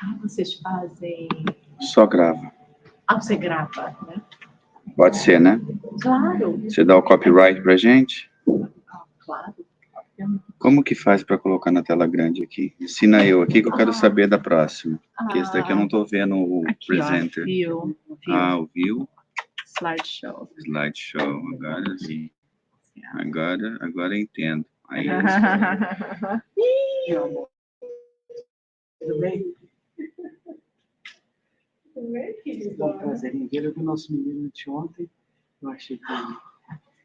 Ah, vocês fazem... Só grava. Ah, você grava, né? Pode ser, né? Claro. Você dá o copyright pra gente? Ah, claro. Como que faz para colocar na tela grande aqui? Ensina eu aqui que eu quero saber da próxima. Porque esse daqui eu não tô vendo o aqui, presenter. Ó, view. Ah, o view. Slideshow. Slideshow. Agora sim. Agora eu entendo. Aí. Tudo bem? Bom, prazer em ver. Eu vi o nosso menino anteontem. Eu achei que...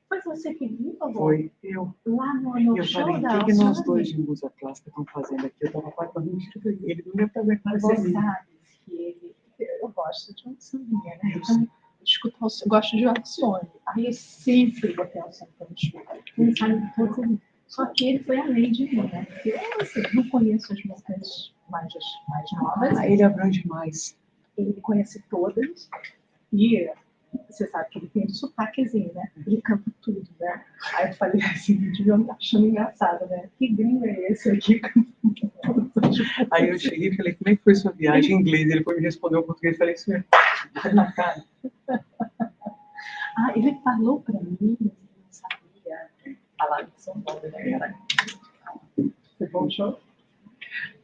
Foi você que viu, amor? Foi eu. Lá no eu show falei, da o que nós dois de música clássica estão fazendo aqui? Eu tava quase falando, ele não ia fazer nada. Você sabe que eu gosto de um sambinha, né? Então, eu escuto, eu gosto de Alcione. Aí eu sempre botei Alcione para escutar. Ele sabe tudo. Só que ele foi além de mim, né? Porque eu assim, não conheço as músicas mais novas. Ele abrange mais. Ele conhece todas. E você sabe que ele tem um sotaquezinho, né? Ele canta tudo, né? Aí eu falei assim, eu achando engraçado, né? Que gringo é esse aqui? Aí eu cheguei e falei, como é que foi sua viagem em inglês? Ele foi me responder em português e falei, isso mesmo. Na cara. Ah, ele falou pra mim, eu não sabia. Falar de São Paulo, né? Foi bom show?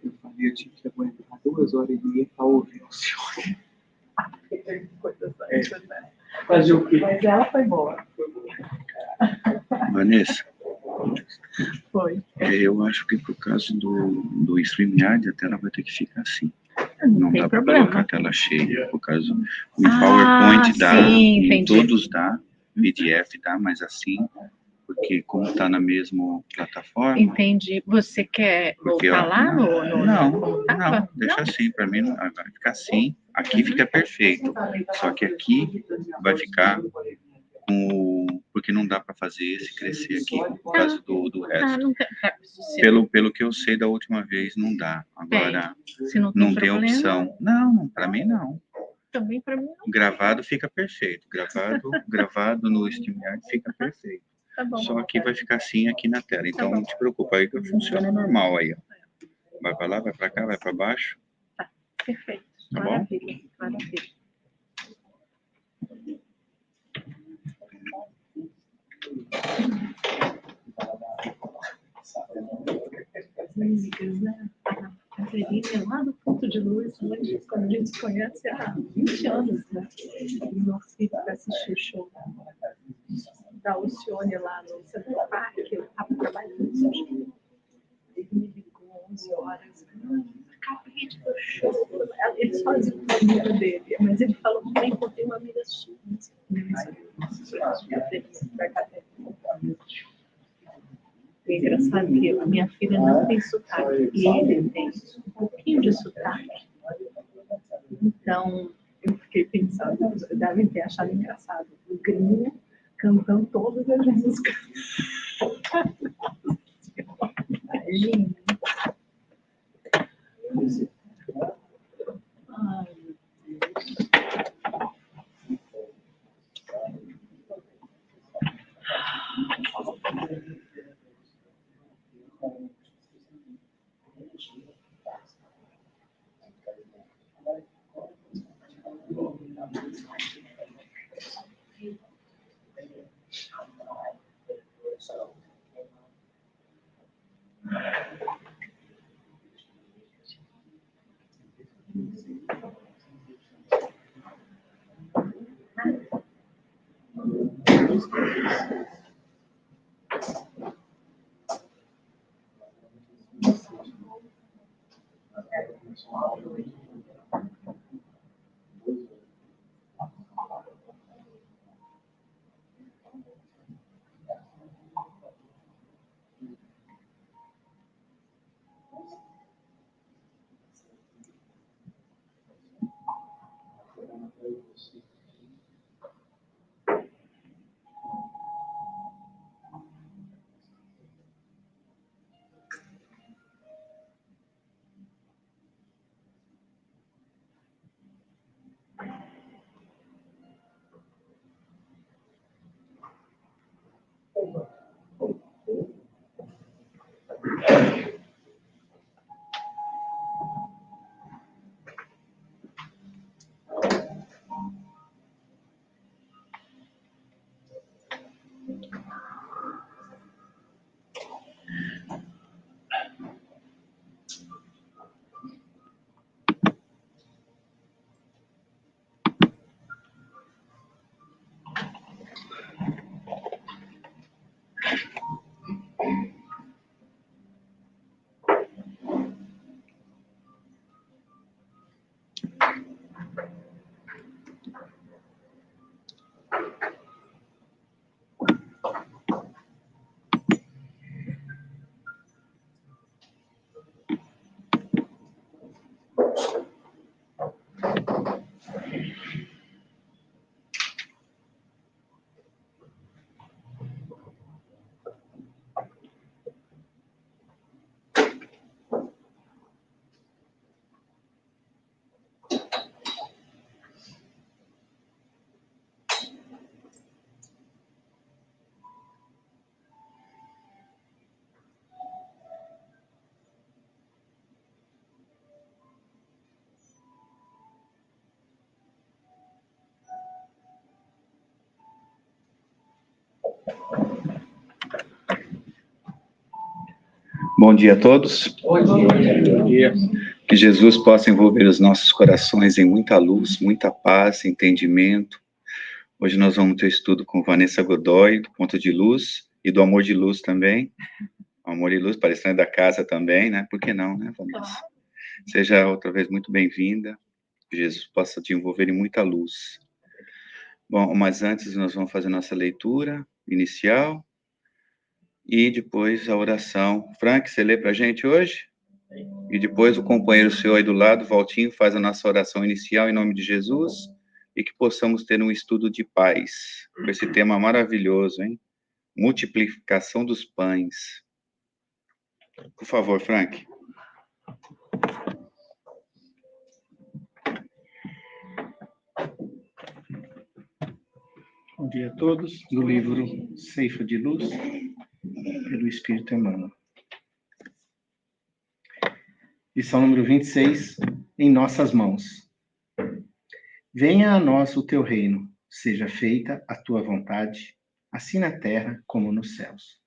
Eu falei, eu tive que aguentar 2 horas e meia pra ouvir o senhor. Fazer o quê? Mas ela foi boa. Vanessa. Foi. Eu acho que por causa do StreamYard a tela vai ter que ficar assim. Não dá para colocar a tela cheia, por causa do PowerPoint dá, sim, em todos dá, PDF dá, mas assim, porque como está na mesma plataforma... Entendi. Você quer voltar lá no... Não, deixa assim, para mim vai ficar assim, aqui fica perfeito, só que aqui vai ficar porque não dá para fazer esse crescer aqui, por causa do resto. Pelo que eu sei da última vez, não dá. Agora, não tem opção. Não, para mim não. Também para mim não. Gravado fica perfeito. Gravado no StreamYard fica perfeito. Tá bom. Só aqui vai ficar assim aqui na tela. Então, não te preocupa aí que funciona normal aí. Ó. Vai para lá, vai para cá, vai para baixo. Tá, perfeito. Tá maravilha, maravilha. Músicas, né? A Verina lá do Ponto de Luz, quando a gente se conhece há 20 anos, né? E meu filho vai assistir o show da Alcione lá no Central Park, eu estava trabalhando, acho que ele me ligou 11 horas, acabei de ver o show, ele sozinho com a amiga dele, mas ele falou que eu encontrei uma amiga sua, é engraçado que a minha filha não tem sotaque e ele tem um pouquinho de sotaque. Então, eu fiquei pensando, devem ter achado engraçado. O gringo cantando todas as músicas. É lindo. Ai, meu Deus. Bom dia a todos. Bom dia. Que Jesus possa envolver os nossos corações em muita luz, muita paz, entendimento. Hoje nós vamos ter estudo com Vanessa Godoy, do Ponto de Luz, e do Amor de Luz também. Amor e Luz, parecendo da casa também, né? Por que não, né, Vanessa? Seja outra vez muito bem-vinda. Que Jesus possa te envolver em muita luz. Bom, mas antes nós vamos fazer nossa leitura inicial e depois a oração. Frank, você lê para a gente hoje? E depois o companheiro seu aí do lado, Valtinho, faz a nossa oração inicial em nome de Jesus e que possamos ter um estudo de paz com esse tema maravilhoso, hein? Multiplicação dos pães. Por favor, Frank. Bom dia a todos, do livro Ceifa de Luz, pelo Espírito Emmanuel. Lição número 26, em nossas mãos. Venha a nós o teu reino, seja feita a tua vontade, assim na terra como nos céus.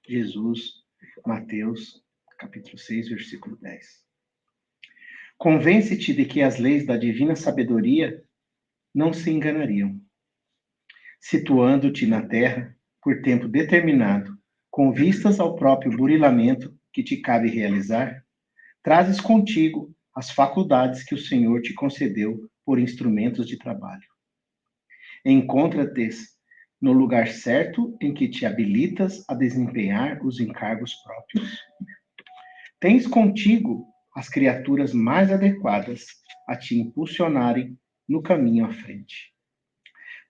Jesus, Mateus, capítulo 6, versículo 10. Convence-te de que as leis da divina sabedoria não se enganariam. Situando-te na terra, por tempo determinado, com vistas ao próprio burilamento que te cabe realizar, trazes contigo as faculdades que o Senhor te concedeu por instrumentos de trabalho. Encontra-te no lugar certo em que te habilitas a desempenhar os encargos próprios. Tens contigo as criaturas mais adequadas a te impulsionarem no caminho à frente.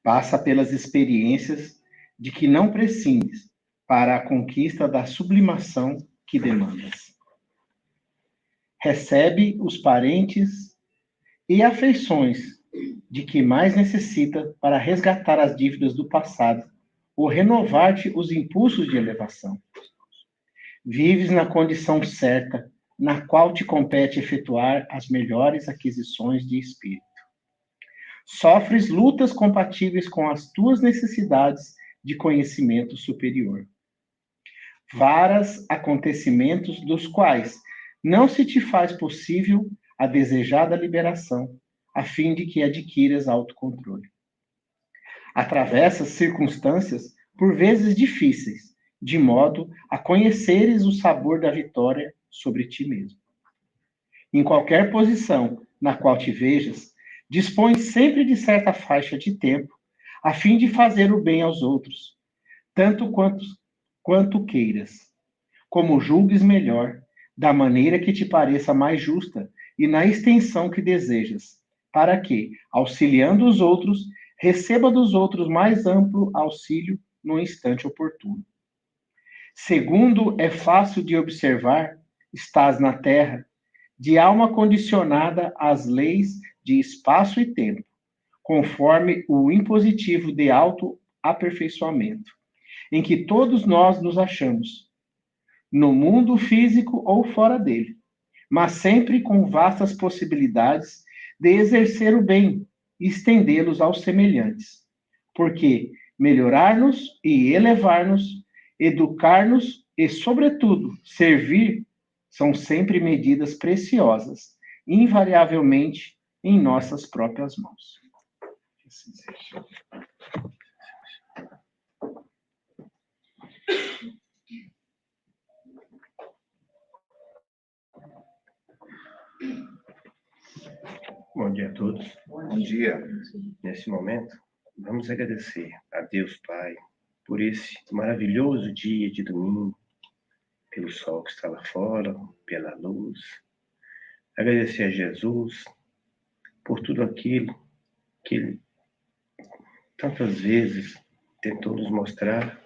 Passa pelas experiências de que não prescindes para a conquista da sublimação que demandas. Recebe os parentes e afeições de que mais necessita para resgatar as dívidas do passado ou renovar-te os impulsos de elevação. Vives na condição certa, na qual te compete efetuar as melhores aquisições de espírito. Sofres lutas compatíveis com as tuas necessidades de conhecimento superior. Varas acontecimentos dos quais não se te faz possível a desejada liberação, a fim de que adquiras autocontrole. Atravessas circunstâncias, por vezes difíceis, de modo a conheceres o sabor da vitória sobre ti mesmo. Em qualquer posição na qual te vejas, dispões sempre de certa faixa de tempo, a fim de fazer o bem aos outros, tanto quanto queiras, como julgues melhor, da maneira que te pareça mais justa e na extensão que desejas, para que, auxiliando os outros, receba dos outros mais amplo auxílio no instante oportuno. Segundo é fácil de observar, estás na terra, de alma condicionada às leis de espaço e tempo, conforme o impositivo de autoaperfeiçoamento, em que todos nós nos achamos, no mundo físico ou fora dele, mas sempre com vastas possibilidades de exercer o bem e estendê-los aos semelhantes, porque melhorar-nos e elevar-nos, educar-nos e, sobretudo, servir são sempre medidas preciosas, invariavelmente em nossas próprias mãos. Bom dia a todos. Bom dia. Nesse momento, vamos agradecer a Deus Pai por esse maravilhoso dia de domingo, pelo sol que está lá fora, pela luz. Agradecer a Jesus por tudo aquilo que Ele tantas vezes tentou nos mostrar,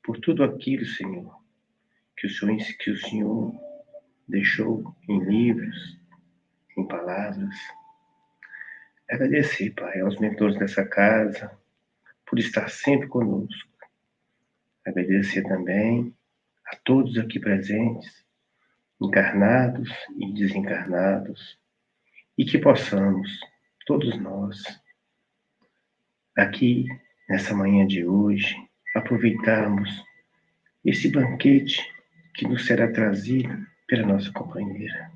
por tudo aquilo, Senhor, que o Senhor deixou em livros, em palavras. Agradecer, Pai, aos mentores dessa casa, por estar sempre conosco. Agradecer também a todos aqui presentes, encarnados e desencarnados, e que possamos, todos nós, aqui, nessa manhã de hoje, aproveitarmos esse banquete que nos será trazida pela nossa companheira.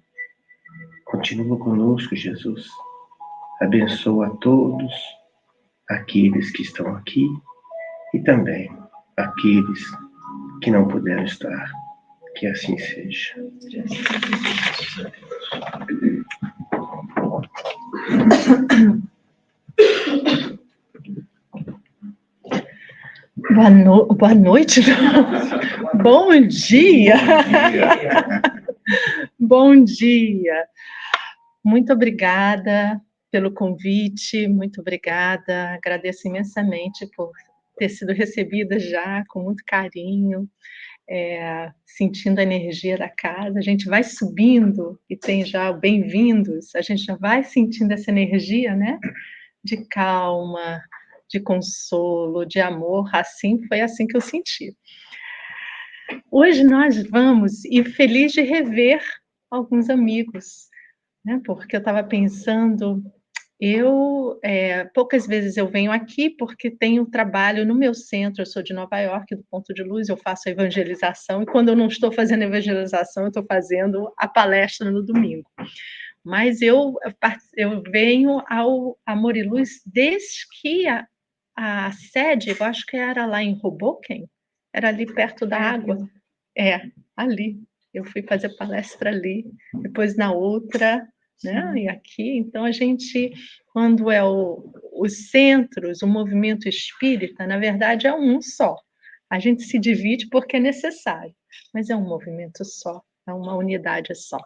Continua conosco, Jesus. Abençoa a todos aqueles que estão aqui e também aqueles que não puderam estar. Que assim seja. Boa noite. Bom dia. Bom dia. Muito obrigada pelo convite, muito obrigada. Agradeço imensamente por ter sido recebida já com muito carinho, sentindo a energia da casa. A gente vai subindo e tem já bem-vindos, a gente já vai sentindo essa energia, né? De calma, de consolo, de amor. Foi assim que eu senti. Hoje nós vamos, e feliz de rever alguns amigos, né? Porque eu estava pensando, poucas vezes eu venho aqui porque tenho trabalho no meu centro, eu sou de Nova York, do Ponto de Luz, eu faço a evangelização, e quando eu não estou fazendo a evangelização, eu estou fazendo a palestra no domingo. Mas eu venho ao Amor e Luz desde que a sede, eu acho que era lá em Hoboken, era ali perto da água. Ali. Eu fui fazer palestra ali, depois na outra, né? E aqui. Então, a gente, quando é os centros, o movimento espírita, na verdade, é um só. A gente se divide porque é necessário, mas é um movimento só, é uma unidade só.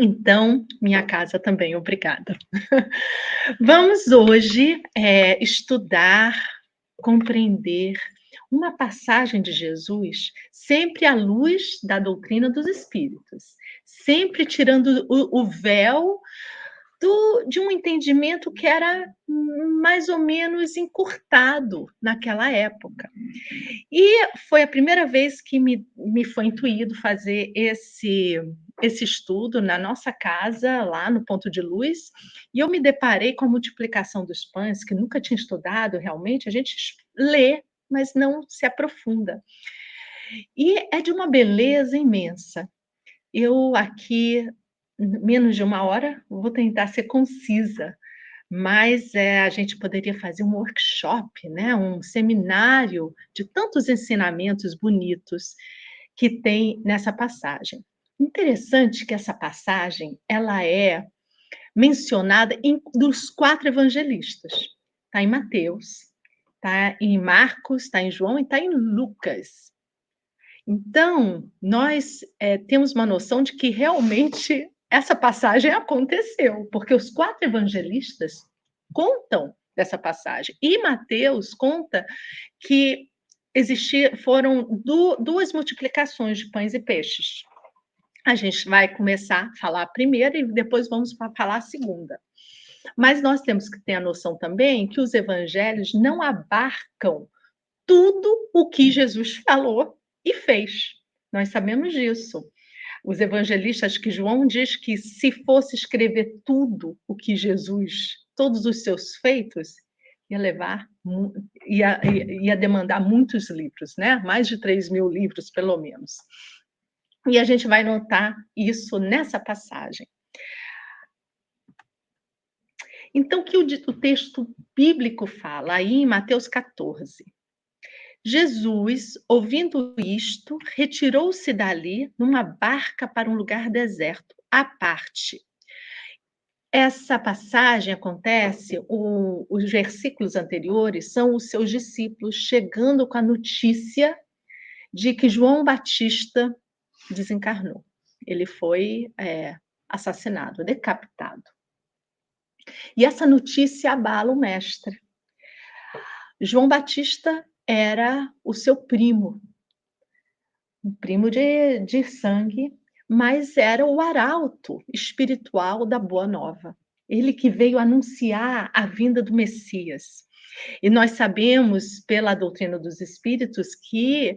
Então, minha casa também, obrigada. Vamos hoje estudar, compreender uma passagem de Jesus, sempre à luz da doutrina dos espíritos, sempre tirando o véu de um entendimento que era mais ou menos encurtado naquela época. E foi a primeira vez que me foi intuído fazer esse estudo na nossa casa, lá no Ponto de Luz, e eu me deparei com a multiplicação dos pães, que nunca tinha estudado realmente. A gente lê, mas não se aprofunda. E é de uma beleza imensa. Eu aqui, menos de uma hora, vou tentar ser concisa, mas a gente poderia fazer um workshop, né? Um seminário de tantos ensinamentos bonitos que tem nessa passagem. Interessante que essa passagem ela é mencionada dos 4 evangelistas. Está em Mateus, está em Marcos, está em João e está em Lucas. Então, nós temos uma noção de que realmente essa passagem aconteceu, porque os 4 evangelistas contam dessa passagem. E Mateus conta que foram 2 multiplicações de pães e peixes. A gente vai começar a falar a primeira e depois vamos falar a segunda. Mas nós temos que ter a noção também que os evangelhos não abarcam tudo o que Jesus falou e fez. Nós sabemos disso. Os evangelistas, que João diz que se fosse escrever tudo o que Jesus, todos os seus feitos, ia demandar muitos livros, né? Mais de 3.000 livros, pelo menos. E a gente vai notar isso nessa passagem. Então, o que o texto bíblico fala aí em Mateus 14? Jesus, ouvindo isto, retirou-se dali numa barca para um lugar deserto, à parte. Essa passagem acontece, os versículos anteriores são os seus discípulos chegando com a notícia de que João Batista desencarnou. Ele foi assassinado, decapitado. E essa notícia abala o mestre. João Batista era o seu primo, um primo de sangue, mas era o arauto espiritual da Boa Nova. Ele que veio anunciar a vinda do Messias. E nós sabemos, pela doutrina dos espíritos, que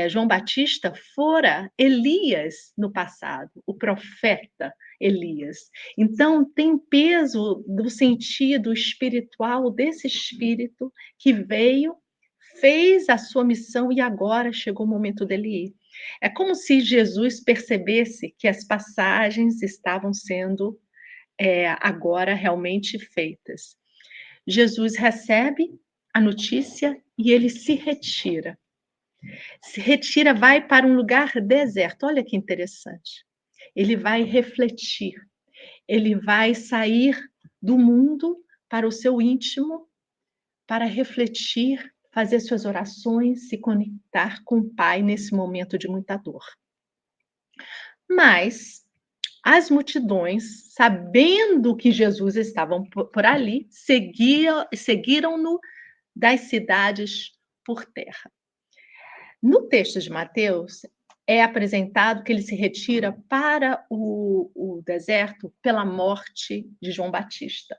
João Batista fora Elias no passado, o profeta Elias. Então, tem peso do sentido espiritual desse espírito que veio, fez a sua missão e agora chegou o momento dele ir. É como se Jesus percebesse que as passagens estavam sendo agora realmente feitas. Jesus recebe a notícia e ele se retira. Se retira, vai para um lugar deserto. Olha que interessante. Ele vai refletir. Ele vai sair do mundo para o seu íntimo, para refletir, fazer suas orações, se conectar com o Pai nesse momento de muita dor. Mas as multidões, sabendo que Jesus estava por ali, seguiram-no das cidades por terra. No texto de Mateus, é apresentado que ele se retira para o deserto pela morte de João Batista.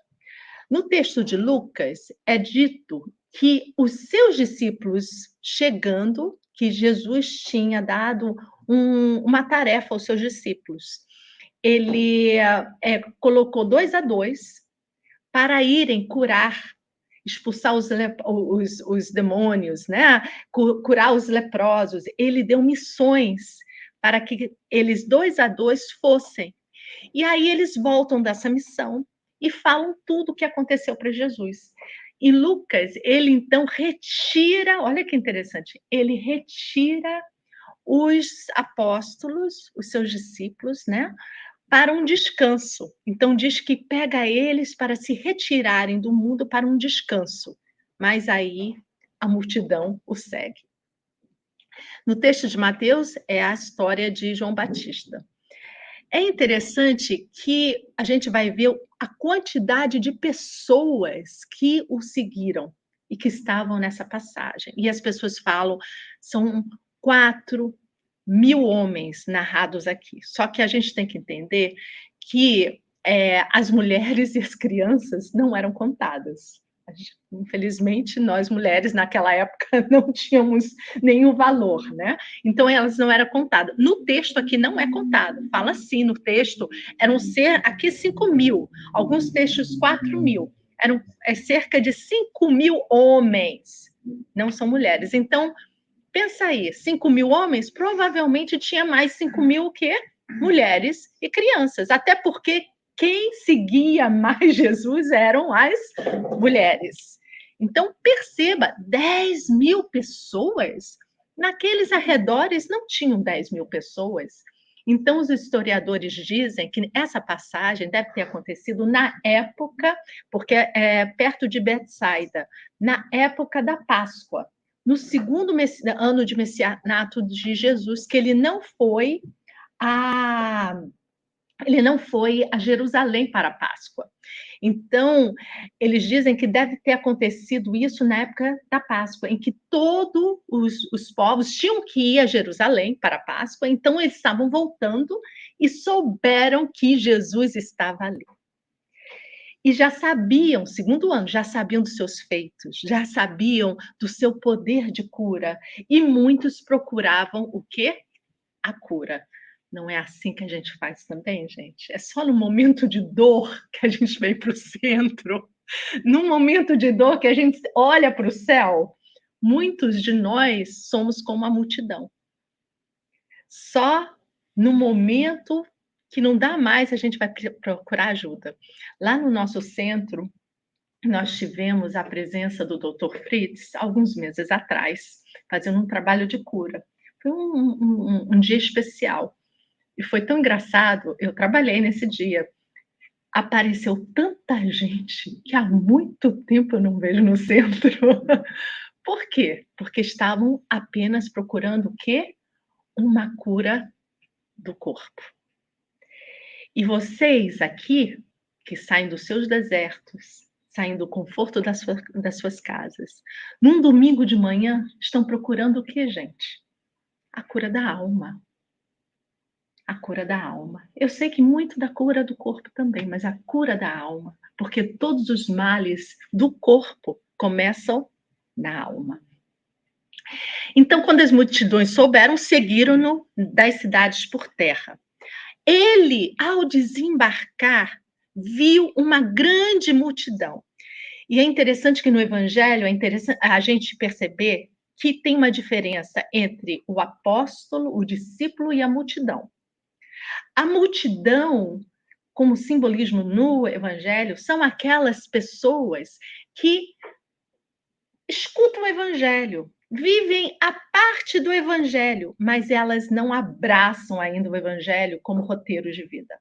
No texto de Lucas, é dito que os seus discípulos chegando, que Jesus tinha dado uma tarefa aos seus discípulos. Ele colocou 2 a 2 para irem curar, expulsar os demônios, né? Curar os leprosos. Ele deu missões para que eles 2 a 2 fossem. E aí eles voltam dessa missão e falam tudo o que aconteceu para Jesus. E Lucas, ele então retira, olha que interessante, ele retira os apóstolos, os seus discípulos, né, para um descanso. Então diz que pega eles para se retirarem do mundo para um descanso. Mas aí a multidão o segue. No texto de Mateus é a história de João Batista. É interessante que a gente vai ver a quantidade de pessoas que o seguiram e que estavam nessa passagem. E as pessoas falam, são 4.000 homens narrados aqui. Só que a gente tem que entender que as mulheres e as crianças não eram contadas. Infelizmente, nós mulheres naquela época não tínhamos nenhum valor, né? Então elas não eram contadas. No texto aqui não é contado. Fala assim no texto, eram aqui 5.000, alguns textos 4.000. Eram cerca de 5.000 homens, não são mulheres. Então pensa aí, 5.000 homens, provavelmente tinha mais 5.000 o quê? Mulheres e crianças. Até porque quem seguia mais Jesus eram as mulheres. Então, perceba, 10.000 pessoas, naqueles arredores não tinham 10.000 pessoas. Então, os historiadores dizem que essa passagem deve ter acontecido na época, porque é perto de Betsaida, na época da Páscoa, no segundo ano de messianato de Jesus, que ele não foi a Jerusalém para a Páscoa. Então, eles dizem que deve ter acontecido isso na época da Páscoa, em que todos os povos tinham que ir a Jerusalém para a Páscoa, então eles estavam voltando e souberam que Jesus estava ali. E já sabiam, segundo ano, já sabiam dos seus feitos, já sabiam do seu poder de cura, e muitos procuravam o quê? A cura. Não é assim que a gente faz também, gente? É só no momento de dor que a gente vem para o centro. No momento de dor que a gente olha para o céu. Muitos de nós somos como a multidão. Só no momento que não dá mais a gente vai procurar ajuda. Lá no nosso centro, nós tivemos a presença do Dr. Fritz, alguns meses atrás, fazendo um trabalho de cura. Foi um dia especial. E foi tão engraçado, eu trabalhei nesse dia. Apareceu tanta gente que há muito tempo eu não vejo no centro. Por quê? Porque estavam apenas procurando o quê? Uma cura do corpo. E vocês aqui, que saem dos seus desertos, saem do conforto das suas casas, num domingo de manhã, estão procurando o quê, gente? A cura da alma. A cura da alma. Eu sei que muito da cura do corpo também, mas a cura da alma, porque todos os males do corpo começam na alma. Então, quando as multidões souberam, seguiram-no das cidades por terra. Ele, ao desembarcar, viu uma grande multidão. E é interessante que no Evangelho, a gente perceber que tem uma diferença entre o apóstolo, o discípulo e a multidão. A multidão, como simbolismo no evangelho, são aquelas pessoas que escutam o evangelho, vivem a parte do evangelho, mas elas não abraçam ainda o evangelho como roteiro de vida,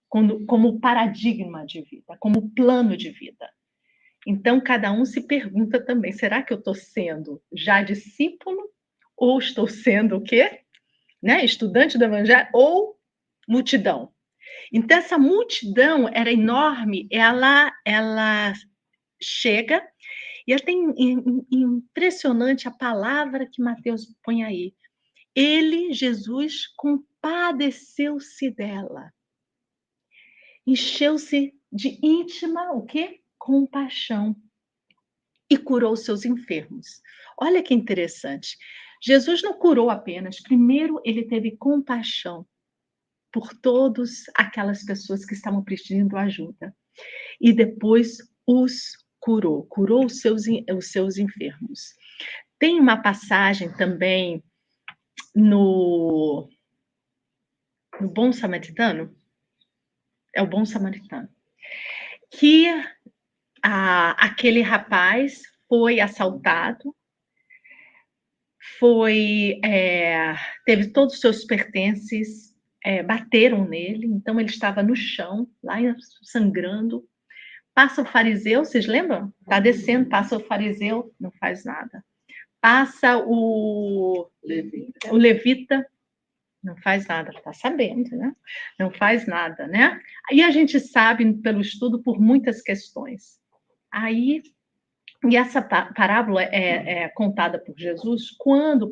como paradigma de vida, como plano de vida. Então, cada um se pergunta também, será que eu estou sendo já discípulo ou estou sendo o quê? Né? Estudante do evangelho ou multidão? Então, essa multidão era enorme, ela chega, e é impressionante a palavra que Mateus põe aí. Ele, Jesus, compadeceu-se dela. Encheu-se de íntima, o quê? Compaixão. E curou seus enfermos. Olha que interessante. Jesus não curou apenas. Primeiro, ele teve compaixão por todas aquelas pessoas que estavam pedindo ajuda. E depois os curou os seus enfermos. Tem uma passagem também no Bom Samaritano, é o Bom Samaritano, que aquele rapaz foi assaltado, teve todos os seus pertences, bateram nele, então ele estava no chão, lá sangrando. Passa o fariseu, vocês lembram? Está descendo, passa o fariseu, não faz nada. Passa o levita, não faz nada, está sabendo, né? Não faz nada, né? Aí a gente sabe, pelo estudo, por muitas questões. Aí, e essa parábola é contada por Jesus quando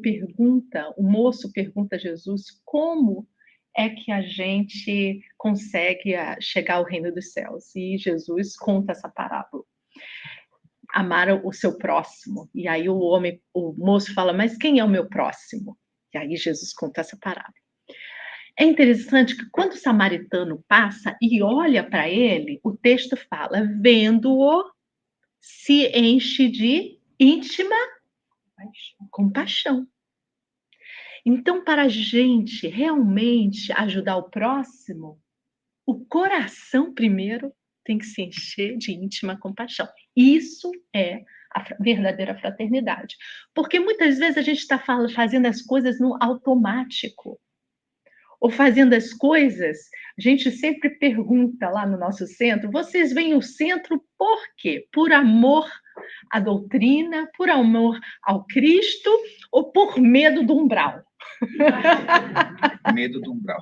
o moço pergunta a Jesus como é que a gente consegue chegar ao reino dos céus. E Jesus conta essa parábola. Amar o seu próximo. E aí o moço fala, mas quem é o meu próximo? E aí Jesus conta essa parábola. É interessante que quando o samaritano passa e olha para ele, o texto fala, vendo-o, se enche de íntima compaixão. Então, para a gente realmente ajudar o próximo, o coração primeiro tem que se encher de íntima compaixão. Isso é a verdadeira fraternidade. Porque muitas vezes a gente está fazendo as coisas no automático. Ou fazendo as coisas, a gente sempre pergunta lá no nosso centro, vocês vêm ao centro por quê? Por amor à doutrina, por amor ao Cristo ou por medo do umbral? Medo do umbral.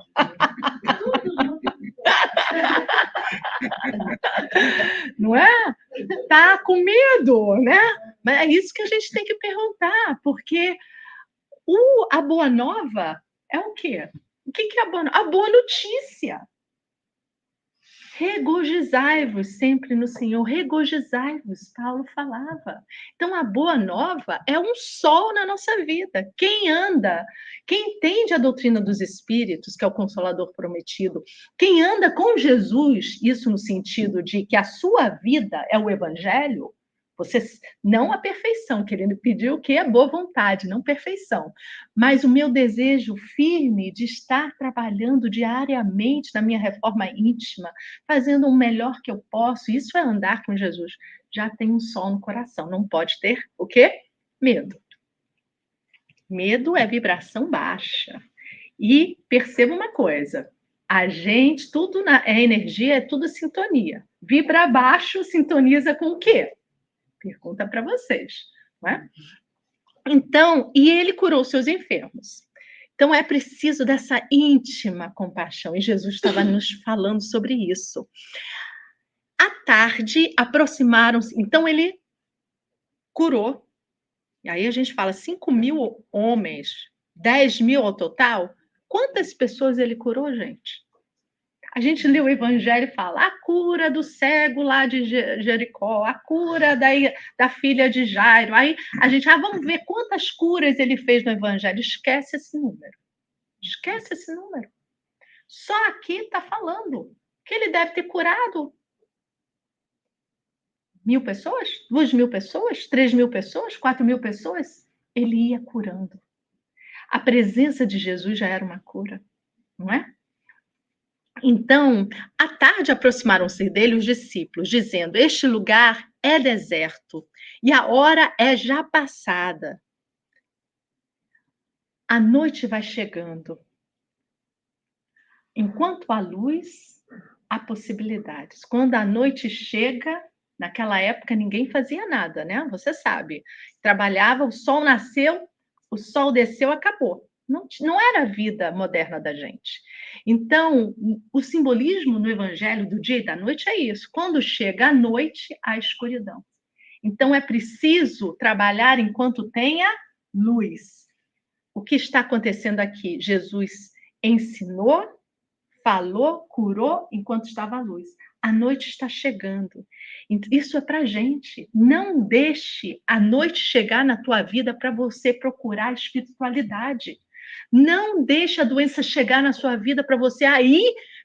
Não é? Tá com medo, né? Mas é isso que a gente tem que perguntar, porque a boa nova é o quê? O que é a boa nova? A boa notícia. Regozijai-vos sempre no Senhor, regozijai-vos, Paulo falava. Então, a boa nova é um sol na nossa vida. Quem entende a doutrina dos Espíritos, que é o Consolador prometido, quem anda com Jesus, isso no sentido de que a sua vida é o Evangelho, não a perfeição, que ele pediu o que é boa vontade, não perfeição, mas o meu desejo firme de estar trabalhando diariamente na minha reforma íntima, fazendo o melhor que eu posso, isso é andar com Jesus. Já tem um sol no coração, não pode ter o quê? Medo. Medo é vibração baixa. E perceba uma coisa, a gente, tudo é energia, é tudo sintonia. Vibra baixo, sintoniza com o quê? Pergunta para vocês, não é? Então, e ele curou seus enfermos. Então, é preciso dessa íntima compaixão, e Jesus estava nos falando sobre isso. À tarde, aproximaram-se, então ele curou, e aí a gente fala 5.000 homens, 10.000 ao total. Quantas pessoas ele curou, gente? A gente lê o Evangelho e fala a cura do cego lá de Jericó, a cura da filha de Jairo. Aí a gente, vamos ver quantas curas ele fez no Evangelho. Esquece esse número. Esquece esse número. Só aqui está falando que ele deve ter curado 1.000 pessoas, 2.000 pessoas, 3.000 pessoas, 4.000 pessoas. ele ia curando. A presença de Jesus já era uma cura, não é? Então, à tarde aproximaram-se dele os discípulos, dizendo: este lugar é deserto e a hora é já passada. A noite vai chegando. Enquanto há luz, há possibilidades. Quando a noite chega, naquela época ninguém fazia nada, né? Você sabe. Trabalhava, o sol nasceu, o sol desceu, acabou. Não era a vida moderna da gente. Então, o simbolismo no evangelho do dia e da noite é isso. Quando chega a noite, há escuridão. Então, é preciso trabalhar enquanto tenha luz. O que está acontecendo aqui? Jesus ensinou, falou, curou enquanto estava a luz. A noite está chegando. Isso é para a gente. Não deixe a noite chegar na tua vida para você procurar espiritualidade. Não deixe a doença chegar na sua vida para você aí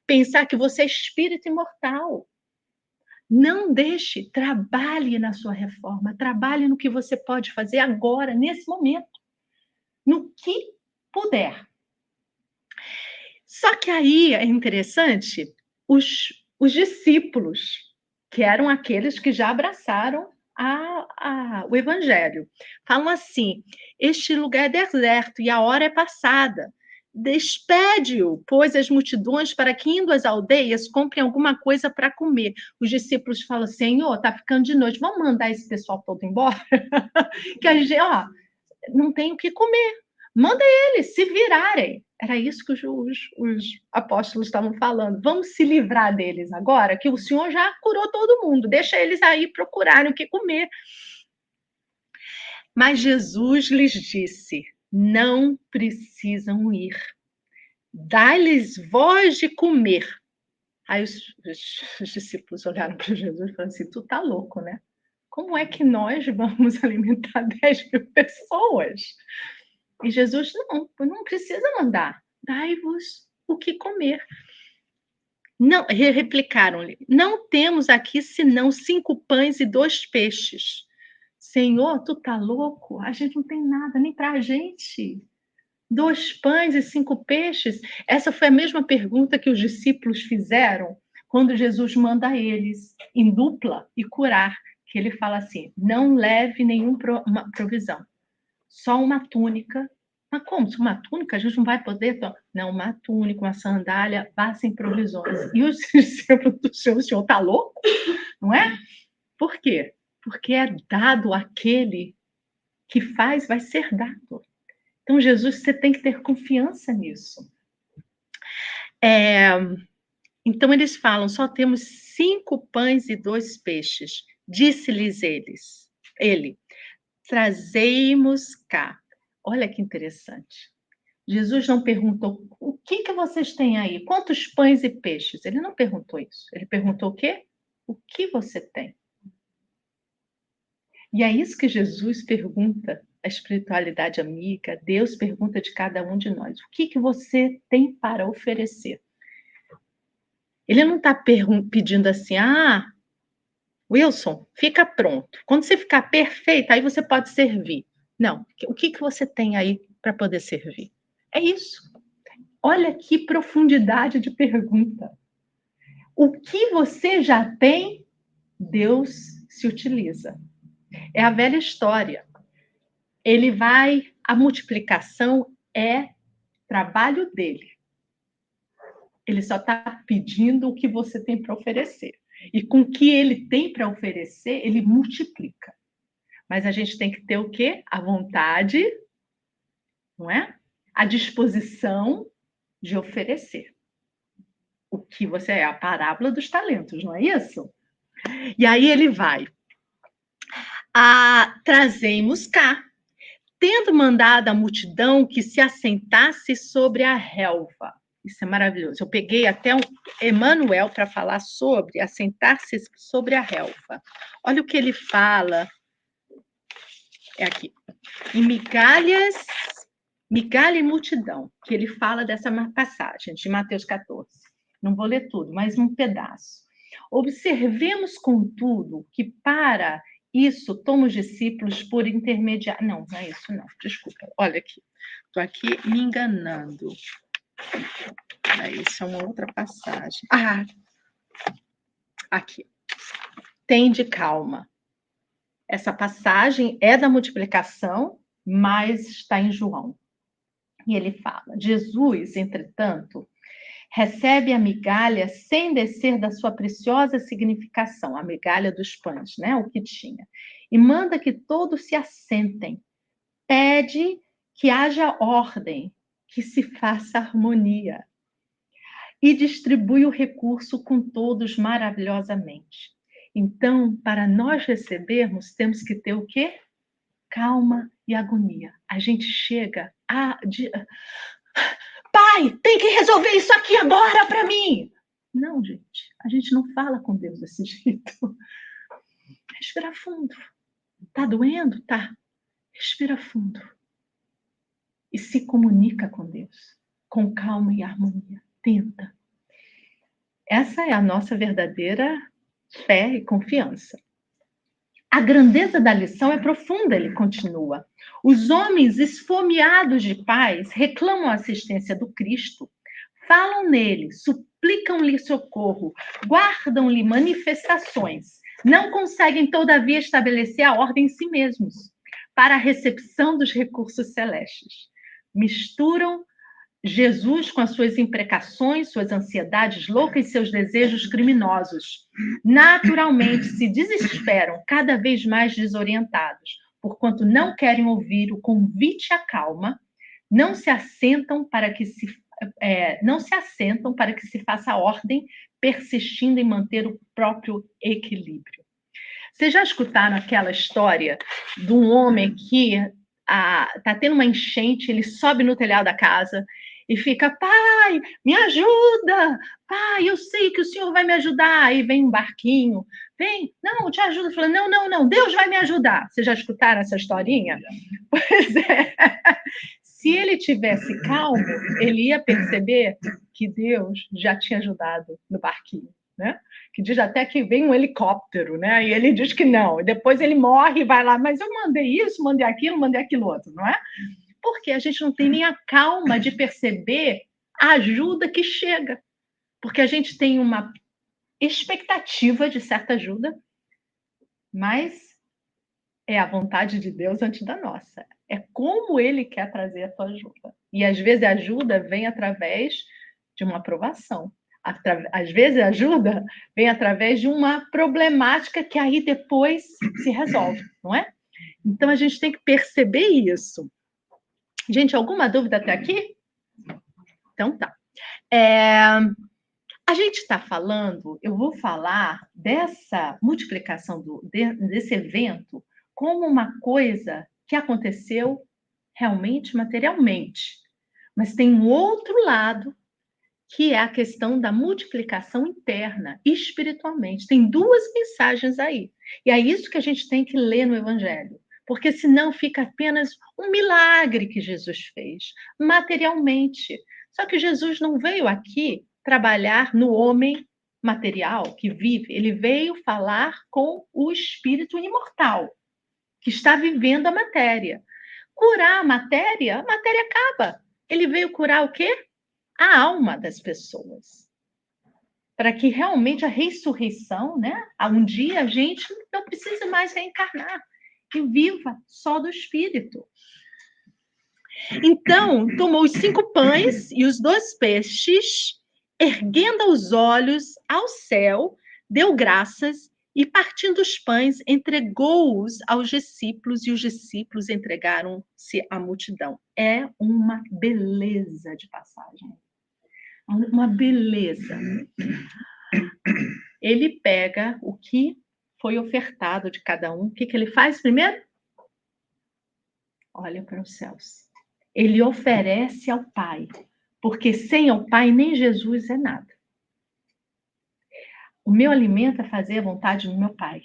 pensar que você é espírito imortal. Não deixe, trabalhe na sua reforma, trabalhe no que você pode fazer agora, nesse momento, no que puder. Só que aí é interessante, os discípulos, que eram aqueles que já abraçaram o evangelho, falam assim: este lugar é deserto e a hora é passada. Despede-o, pois, as multidões, para que, indo às aldeias, comprem alguma coisa para comer. Os discípulos falam: Senhor, está ficando de noite, vamos mandar esse pessoal todo embora? Que a gente, não tem o que comer. Manda eles se virarem. Era isso que os apóstolos estavam falando. Vamos se livrar deles agora, que o Senhor já curou todo mundo. Deixa eles aí procurarem o que comer. Mas Jesus lhes disse: não precisam ir. Dai-lhes voz de comer. Aí os discípulos olharam para Jesus e falaram assim: tu tá louco, né? Como é que nós vamos alimentar 10.000 pessoas? E Jesus, não precisa mandar. Dai-vos o que comer. Não, replicaram-lhe: não temos aqui senão 5 pães e 2 peixes. Senhor, tu tá louco? A gente não tem nada nem para a gente. 2 pães e 5 peixes? Essa foi a mesma pergunta que os discípulos fizeram quando Jesus manda eles em dupla e curar. Que ele fala assim: não leve nenhuma provisão. Só uma túnica. Mas como? Se uma túnica, a gente não vai poder... Não, uma túnica, uma sandália, vá sem provisões. E os discípulos do Senhor, o Senhor está louco? Não é? Por quê? Porque é dado àquele que faz, vai ser dado. Então, Jesus, você tem que ter confiança nisso. Então, eles falam, só temos 5 pães e 2 peixes. Disse-lhes ele, trazei-mos cá. Olha que interessante. Jesus não perguntou, o que vocês têm aí? Quantos pães e peixes? Ele não perguntou isso. Ele perguntou o quê? O que você tem? E é isso que Jesus pergunta, a espiritualidade amiga, Deus pergunta de cada um de nós. O que você tem para oferecer? Ele não está pedindo assim, Wilson, fica pronto. Quando você ficar perfeito, aí você pode servir. Não, o que você tem aí para poder servir? É isso. Olha que profundidade de pergunta. O que você já tem, Deus se utiliza. É a velha história. A multiplicação é trabalho dele. Ele só está pedindo o que você tem para oferecer. E com o que ele tem para oferecer, ele multiplica. Mas a gente tem que ter o quê? A vontade, não é? A disposição de oferecer. O que você é, a parábola dos talentos, não é isso? E aí ele vai. Trazemos cá, tendo mandado a multidão que se assentasse sobre a relva. Isso é maravilhoso. Eu peguei até Emmanuel para falar sobre assentar-se sobre a relva. Olha o que ele fala. É aqui. Em migalha e multidão, que ele fala dessa passagem de Mateus 14. Não vou ler tudo, mas um pedaço. Observemos, contudo, que para isso, toma os discípulos por intermediário. Não, não é isso, não. Desculpa. Olha aqui. Estou aqui me enganando. Isso é uma outra passagem. Ah, aqui. Tende calma. Essa passagem é da multiplicação, mas está em João. E ele fala: Jesus, entretanto, recebe a migalha sem descer da sua preciosa significação, a migalha dos pães, né? O que tinha. E manda que todos se assentem. Pede que haja ordem, que se faça harmonia. E distribui o recurso com todos maravilhosamente. Então, para nós recebermos, temos que ter o quê? Calma e agonia. A gente chega a... Pai, tem que resolver isso aqui agora para mim. Não, gente. A gente não fala com Deus desse jeito. Respira fundo. Tá doendo? Tá. Respira fundo. E se comunica com Deus. Com calma e harmonia. Tenta. Essa é a nossa verdadeira fé e confiança. A grandeza da lição é profunda, ele continua. Os homens esfomeados de paz reclamam a assistência do Cristo, falam nele, suplicam-lhe socorro, guardam-lhe manifestações, não conseguem, todavia, estabelecer a ordem em si mesmos para a recepção dos recursos celestes. Misturam Jesus com as suas imprecações, suas ansiedades loucas e seus desejos criminosos. Naturalmente se desesperam, cada vez mais desorientados, porquanto não querem ouvir o convite à calma, não se assentam para que se faça ordem, persistindo em manter o próprio equilíbrio. Vocês já escutaram aquela história de um homem que está tendo uma enchente, ele sobe no telhado da casa e fica: pai, me ajuda, pai, eu sei que o senhor vai me ajudar. Aí vem um barquinho, vem, não, te ajuda. Fala: não, Deus vai me ajudar. Vocês já escutaram essa historinha? Pois é. Se ele tivesse calmo, ele ia perceber que Deus já tinha ajudado no barquinho, né? Que diz até que vem um helicóptero, né? E ele diz que não. E depois ele morre e vai lá, mas eu mandei isso, mandei aquilo outro, não é? Porque a gente não tem nem a calma de perceber a ajuda que chega. Porque a gente tem uma expectativa de certa ajuda, mas é a vontade de Deus antes da nossa. É como Ele quer trazer a tua ajuda. E às vezes a ajuda vem através de uma aprovação. Às vezes a ajuda vem através de uma problemática que aí depois se resolve, não é? Então a gente tem que perceber isso. Gente, alguma dúvida até aqui? Então tá. A gente está falando, eu vou falar dessa multiplicação desse evento como uma coisa que aconteceu realmente materialmente. Mas tem um outro lado, que é a questão da multiplicação interna, espiritualmente. Tem duas mensagens aí. E é isso que a gente tem que ler no Evangelho. Porque senão fica apenas um milagre que Jesus fez, materialmente. Só que Jesus não veio aqui trabalhar no homem material que vive. Ele veio falar com o espírito imortal, que está vivendo a matéria. Curar a matéria acaba. Ele veio curar o quê? A alma das pessoas. Para que realmente a ressurreição, né? Um dia a gente não precise mais reencarnar e viva só do espírito. Então, tomou os 5 pães e os 2 peixes, erguendo os olhos ao céu, deu graças e, partindo os pães, entregou-os aos discípulos e os discípulos entregaram-se à multidão. É uma beleza de passagem. Uma beleza. Ele pega o que foi ofertado de cada um. O que ele faz primeiro? Olha para os céus. Ele oferece ao Pai, porque sem o Pai nem Jesus é nada. O meu alimento é fazer a vontade do meu Pai.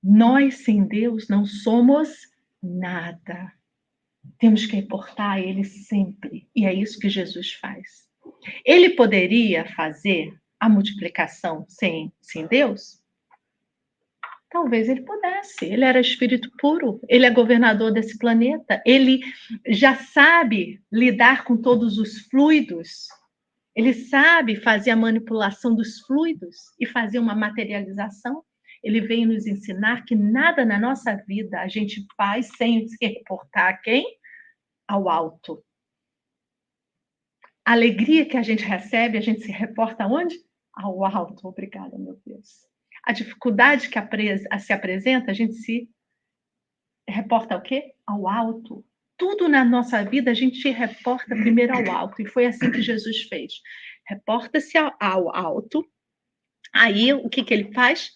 Nós, sem Deus, não somos nada. Temos que importar a Ele sempre. E é isso que Jesus faz. Ele poderia fazer a multiplicação sem Deus? Talvez ele pudesse. Ele era espírito puro, ele é governador desse planeta, ele já sabe lidar com todos os fluidos, ele sabe fazer a manipulação dos fluidos e fazer uma materialização. Ele veio nos ensinar que nada na nossa vida a gente faz sem se reportar a quem? Ao alto. A alegria que a gente recebe, a gente se reporta aonde? Ao alto. Obrigada, meu Deus. A dificuldade que se apresenta, a gente se reporta ao quê? Ao alto. Tudo na nossa vida a gente reporta primeiro ao alto. E foi assim que Jesus fez. Reporta-se ao alto. Aí, o que ele faz?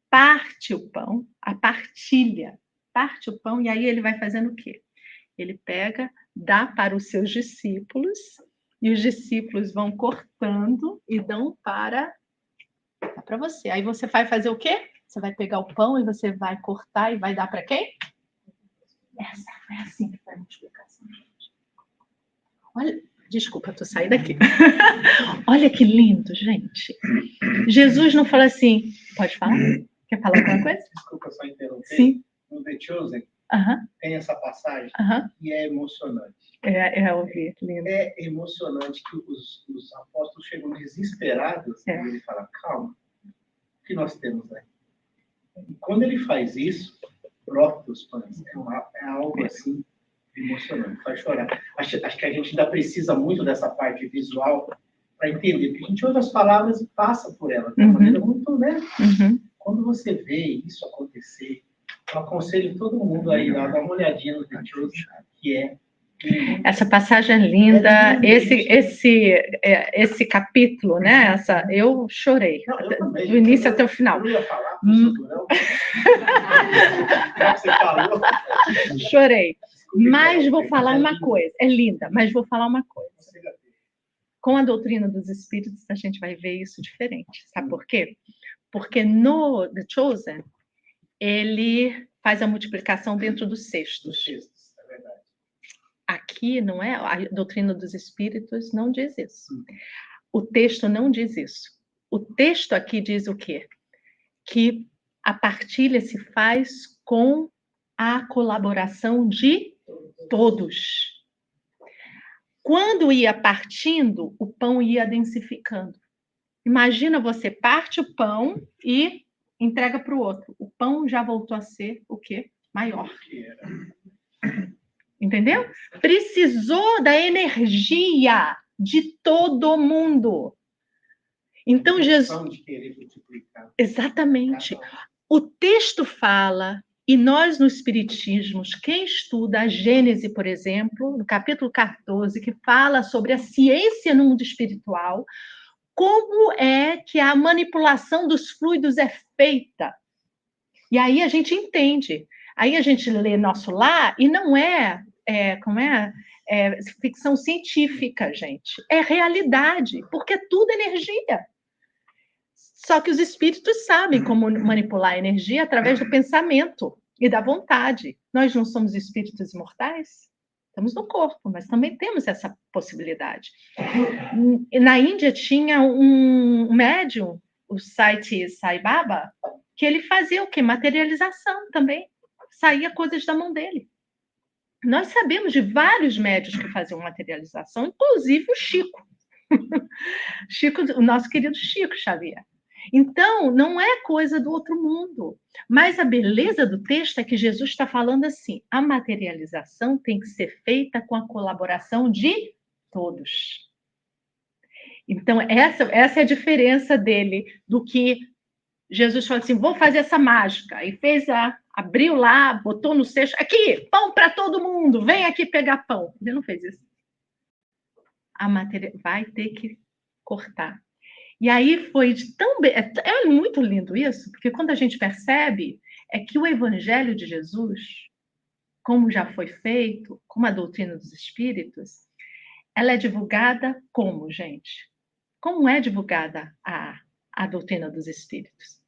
Parte o pão, a partilha. Parte o pão e aí ele vai fazendo o quê? Ele pega, dá para os seus discípulos e os discípulos vão cortando e dão para você. Aí você vai fazer o quê? Você vai pegar o pão e você vai cortar e vai dar para quem? Essa foi assim que foi a multiplicação, gente. Olha, desculpa, tô saindo daqui. Olha que lindo, gente. Jesus não fala assim, pode falar? Quer falar alguma coisa? Desculpa só interromper. Sim. No The Chosen, tem essa passagem e é emocionante. É ouvir, lindo. É emocionante que os apóstolos chegam desesperados e ele fala, calma, o que nós temos, né? E quando ele faz isso, brota os pães. É algo assim emocionante, faz chorar. Acho que a gente ainda precisa muito dessa parte visual para entender, porque a gente ouve as palavras e passa por elas de uma maneira muito, né? Quando você vê isso acontecer, eu aconselho todo mundo aí lá, dar uma olhadinha no The Chosen, que é essa passagem é linda, esse capítulo, né? Eu chorei, eu também, do início até o final. Eu ia falar, você falou. Chorei. Mas vou falar uma coisa, é linda, mas vou falar uma coisa. Com a doutrina dos espíritos, a gente vai ver isso diferente. Sabe por quê? Porque no The Chosen, ele faz a multiplicação dentro dos cestos. É verdade. Aqui, não é? A doutrina dos espíritos não diz isso. O texto não diz isso. O texto aqui diz o quê? Que a partilha se faz com a colaboração de todos. Quando ia partindo, o pão ia densificando. Imagina você parte o pão e entrega para o outro. O pão já voltou a ser o quê? Maior. Entendeu? Precisou da energia de todo mundo. Então, Jesus... Exatamente. O texto fala, e nós no Espiritismo, quem estuda a Gênese, por exemplo, no capítulo 14, que fala sobre a ciência no mundo espiritual, como é que a manipulação dos fluidos é feita. E aí a gente entende. Aí a gente lê Nosso Lar e não é ficção científica, gente. É realidade, porque é tudo energia. Só que os espíritos sabem como manipular a energia através do pensamento e da vontade. Nós não somos espíritos imortais? Estamos no corpo, mas também temos essa possibilidade. Na Índia tinha um médium, o site Sai Baba, que ele fazia o quê? Materialização também. Saía coisas da mão dele. Nós sabemos de vários médios que faziam materialização, inclusive o Chico. Chico, o nosso querido Chico Xavier. Então, não é coisa do outro mundo. Mas a beleza do texto é que Jesus está falando assim, a materialização tem que ser feita com a colaboração de todos. Então, essa é a diferença dele, do que Jesus falou assim, vou fazer essa mágica. E abriu lá, botou no cesto, aqui, pão para todo mundo, vem aqui pegar pão. Ele não fez isso. A matéria vai ter que cortar. E aí foi é muito lindo isso, porque quando a gente percebe é que o Evangelho de Jesus, como já foi feito, como a doutrina dos espíritos, ela é divulgada como, gente? Como é divulgada a doutrina dos espíritos?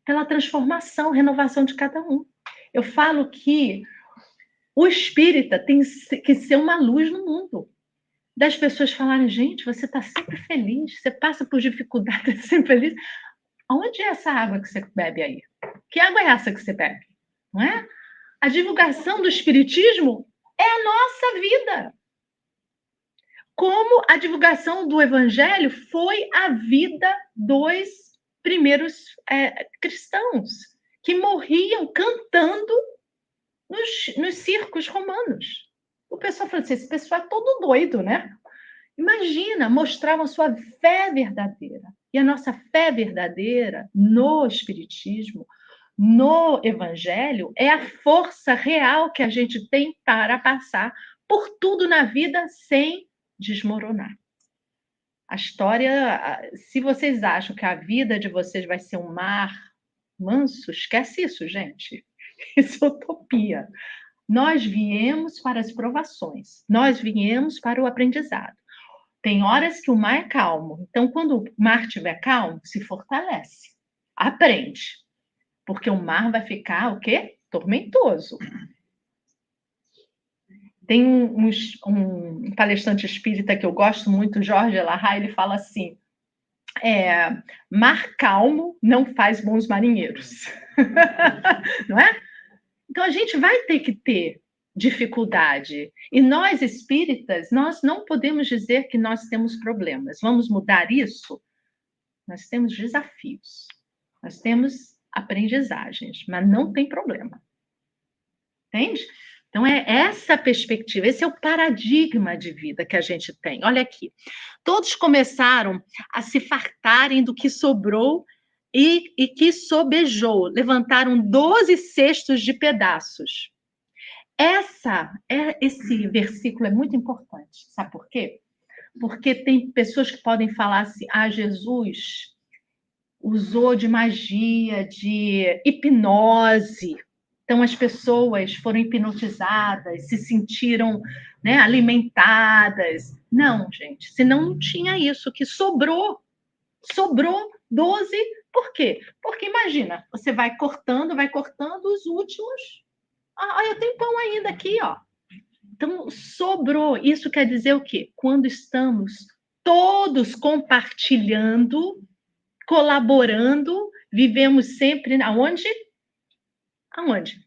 Pela transformação, renovação de cada um. Eu falo que o espírita tem que ser uma luz no mundo. Das pessoas falarem, gente, você está sempre feliz, você passa por dificuldades sempre feliz. Onde é essa água que você bebe aí? Que água é essa que você bebe? Não é? A divulgação do Espiritismo é a nossa vida. Como a divulgação do Evangelho foi a vida dos primeiros cristãos, que morriam cantando nos circos romanos. O pessoal falou assim, esse pessoal é todo doido, né? Imagina, mostravam sua fé verdadeira. E a nossa fé verdadeira no Espiritismo, no Evangelho, é a força real que a gente tem para passar por tudo na vida sem desmoronar. A história, se vocês acham que a vida de vocês vai ser um mar manso, esquece isso, gente. Isso é utopia. Nós viemos para as provações, nós viemos para o aprendizado. Tem horas que o mar é calmo, então quando o mar estiver calmo, se fortalece, aprende, porque o mar vai ficar o quê? Tormentoso. Tem um palestrante espírita que eu gosto muito, Jorge Elahá, ele fala assim, mar calmo não faz bons marinheiros. Não é? Então, a gente vai ter que ter dificuldade. E nós, espíritas, nós não podemos dizer que nós temos problemas. Vamos mudar isso? Nós temos desafios. Nós temos aprendizagens, mas não tem problema. Entende? Então, é essa perspectiva, esse é o paradigma de vida que a gente tem. Olha aqui. Todos começaram a se fartarem do que sobrou e que sobejou. Levantaram 12 cestos de pedaços. Esse versículo é muito importante. Sabe por quê? Porque tem pessoas que podem falar assim, Jesus usou de magia, de hipnose. Então, as pessoas foram hipnotizadas, se sentiram, né, alimentadas. Não, gente, senão não tinha isso, que sobrou 12. Por quê? Porque, imagina, você vai cortando os últimos. Eu tenho pão ainda aqui, ó. Então, sobrou. Isso quer dizer o quê? Quando estamos todos compartilhando, colaborando, vivemos sempre aonde? Aonde?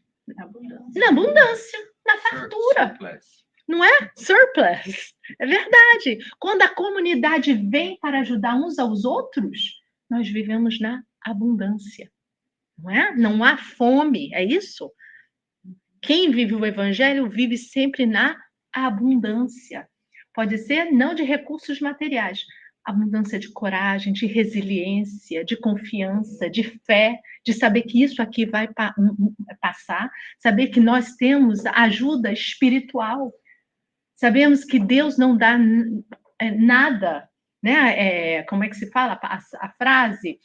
Na abundância, na fartura. Surplus. Não é? Surplus. É verdade. Quando a comunidade vem para ajudar uns aos outros, nós vivemos na abundância. Não é? Não há fome, é isso? Quem vive o Evangelho vive sempre na abundância. Pode ser não de recursos materiais, abundância de coragem, de resiliência, de confiança, de fé, de saber que isso aqui vai passar, saber que nós temos ajuda espiritual, sabemos que Deus não dá nada, né? Como é que se fala a frase?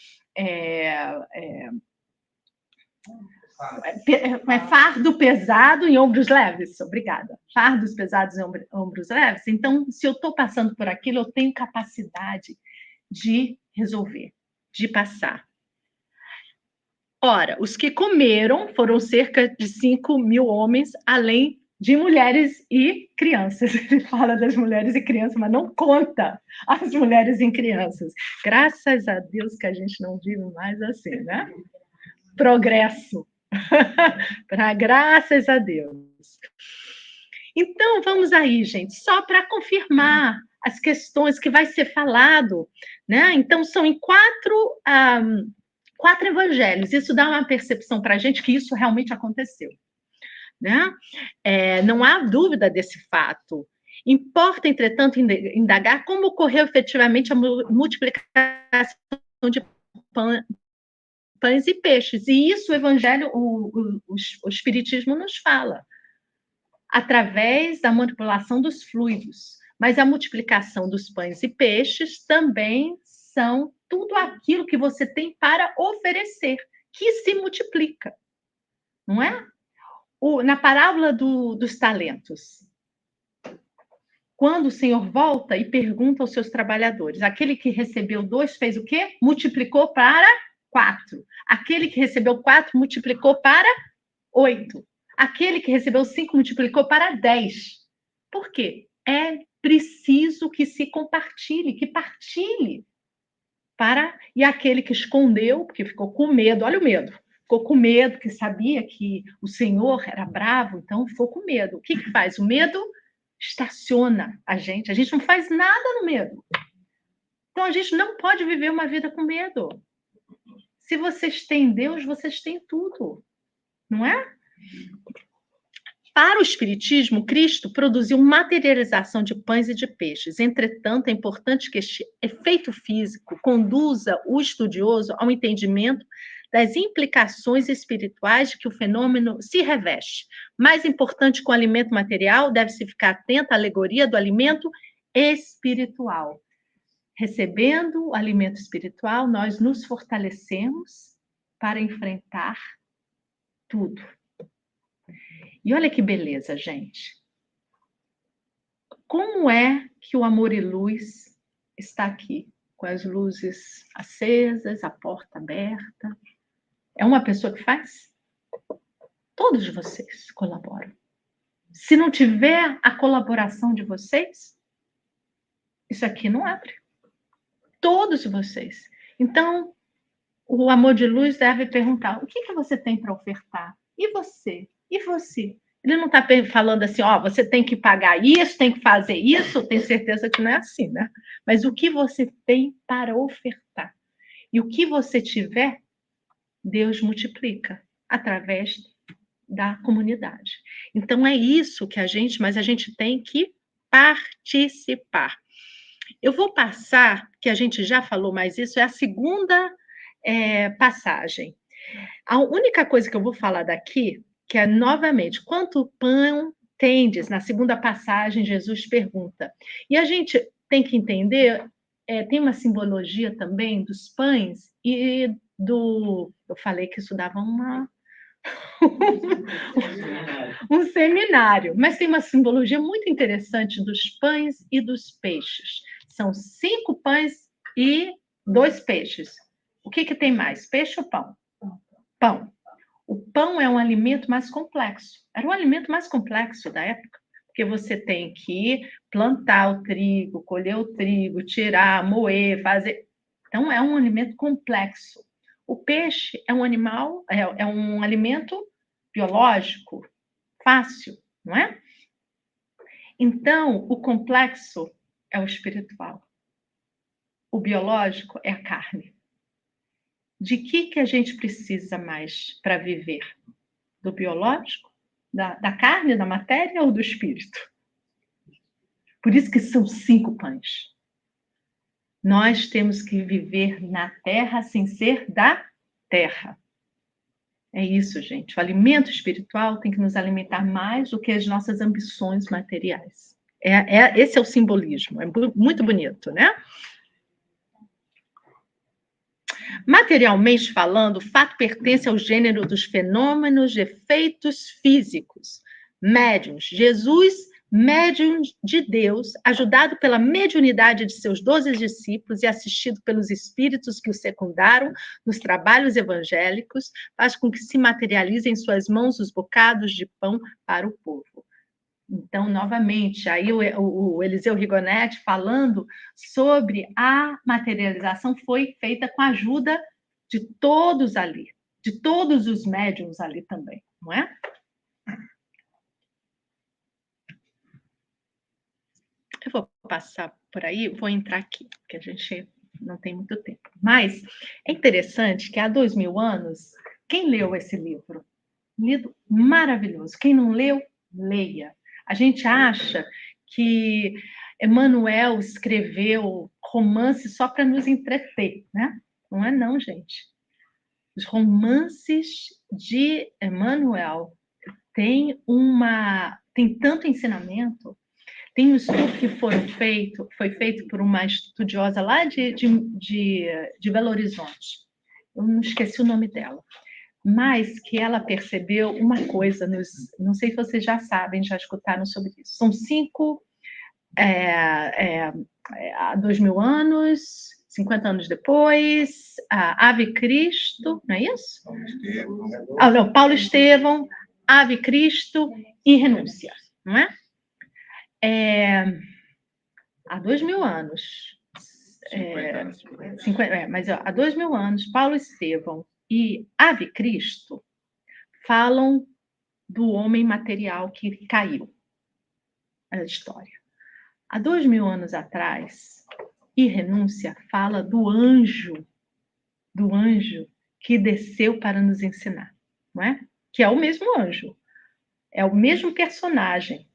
Fardo pesado em ombros leves. Obrigada. Fardos pesados em ombros leves. Então, se eu estou passando por aquilo, eu tenho capacidade de resolver, de passar. Ora, os que comeram foram cerca de 5.000 homens, além de mulheres e crianças. Ele fala das mulheres e crianças, mas não conta as mulheres e crianças. Graças a Deus que a gente não vive mais assim, né? Progresso. Graças a Deus. Então, vamos aí, gente, só para confirmar as questões que vai ser falado, né? Então, são em quatro evangelhos. Isso dá uma percepção para a gente que isso realmente aconteceu, né? Não há dúvida desse fato. Importa, entretanto, indagar como ocorreu efetivamente a multiplicação de pães e peixes. E isso o Evangelho, o Espiritismo nos fala, através da manipulação dos fluidos. Mas a multiplicação dos pães e peixes também são tudo aquilo que você tem para oferecer, que se multiplica, não é? Na parábola dos talentos, quando o Senhor volta e pergunta aos seus trabalhadores, aquele que recebeu 2 fez o quê? Multiplicou para 4. Aquele que recebeu 4 multiplicou para 8. Aquele que recebeu 5 multiplicou para 10. Por quê? É preciso que se compartilhe, que partilhe. E aquele que escondeu, porque ficou com medo, olha o medo, ficou com medo, que sabia que o Senhor era bravo, então ficou com medo. O que que faz? O medo estaciona a gente não faz nada no medo. Então a gente não pode viver uma vida com medo. Se vocês têm Deus, vocês têm tudo, não é? Para o Espiritismo, Cristo produziu materialização de pães e de peixes. Entretanto, é importante que este efeito físico conduza o estudioso ao entendimento das implicações espirituais de que o fenômeno se reveste. Mais importante que o alimento material, deve-se ficar atento à alegoria do alimento espiritual. Recebendo o alimento espiritual, nós nos fortalecemos para enfrentar tudo. E olha que beleza, gente. Como é que o amor e luz está aqui, com as luzes acesas, a porta aberta? É uma pessoa que faz? Todos vocês colaboram. Se não tiver a colaboração de vocês, isso aqui não abre. Todos vocês. Então, o amor de luz deve perguntar: o que você tem para ofertar? E você? E você? Ele não está falando assim, ó, você tem que pagar isso, tem que fazer isso. Tenho certeza que não é assim, né? Mas o que você tem para ofertar? E o que você tiver, Deus multiplica através da comunidade. Então é isso que mas a gente tem que participar. Eu vou passar, que a gente já falou mais isso, é a segunda passagem. A única coisa que eu vou falar daqui, que é novamente, quanto pão tendes? Na segunda passagem, Jesus pergunta. E a gente tem que entender, tem uma simbologia também dos pães e eu falei que isso dava um seminário, mas tem uma simbologia muito interessante dos pães e dos peixes. São 5 pães e 2 peixes. O que tem mais? Peixe ou pão? Pão. O pão é um alimento mais complexo. Era o alimento mais complexo da época, porque você tem que plantar o trigo, colher o trigo, tirar, moer, fazer. Então, é um alimento complexo. O peixe é um animal, é um alimento biológico, fácil, não é? Então, o complexo é o espiritual. O biológico é a carne. De que a gente precisa mais para viver? Do biológico? Da carne, da matéria ou do espírito? Por isso que são 5 pães. Nós temos que viver na terra sem ser da terra. É isso, gente. O alimento espiritual tem que nos alimentar mais do que as nossas ambições materiais. Esse é o simbolismo. É muito bonito, né? Materialmente falando, o fato pertence ao gênero dos fenômenos de efeitos físicos. Médiuns. Jesus, médium de Deus, ajudado pela mediunidade de seus 12 discípulos e assistido pelos espíritos que o secundaram nos trabalhos evangélicos, faz com que se materialize em suas mãos os bocados de pão para o povo. Então, novamente, aí o Eliseu Rigonetti falando sobre a materialização foi feita com a ajuda de todos ali, de todos os médiuns ali também, não é? Eu vou passar por aí, vou entrar aqui, porque a gente não tem muito tempo. Mas é interessante que há 2000 anos, quem leu esse livro? Lido maravilhoso. Quem não leu, leia. A gente acha que Emmanuel escreveu romance só para nos entreter, né? Não é não, gente. Os romances de Emmanuel têm tanto ensinamento. Tem um estudo que foi feito por uma estudiosa lá de Belo Horizonte. Eu não esqueci o nome dela. Mas que ela percebeu uma coisa, não sei se vocês já sabem, já escutaram sobre isso. São 5, há 2000 anos, 50 anos depois, Ave Cristo, não é isso? Paulo Estevão, Ave Cristo e Renúncia, não é? Há 2000 anos. 50, mas há 2000 anos, Paulo Estevão e Ave Cristo falam do homem material que caiu. A história. Há 2000 anos atrás, e Renúncia fala do anjo que desceu para nos ensinar, não é? Que é o mesmo anjo, é o mesmo personagem,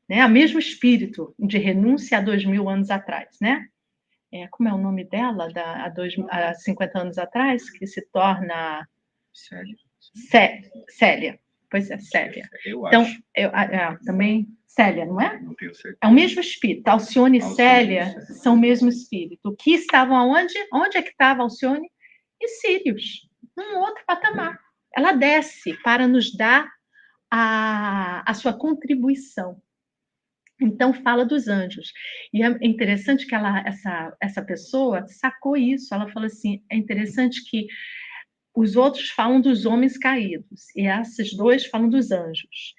né? O mesmo espírito de Renúncia há 2000 anos atrás, né? Como é o nome dela, há 50 anos atrás, que se torna Sério? Célia. Pois é, Célia. Eu então, acho. Também Célia, não é? Não tenho certeza. É o mesmo espírito. Alcione e Célia Célia. são o mesmo espírito. Que estavam aonde? Onde é que estava Alcione? Em Sírios, num outro patamar. Ela desce para nos dar a sua contribuição. Então, fala dos anjos. E é interessante que essa pessoa sacou isso. Ela falou assim, é interessante que os outros falam dos homens caídos, e esses dois falam dos anjos.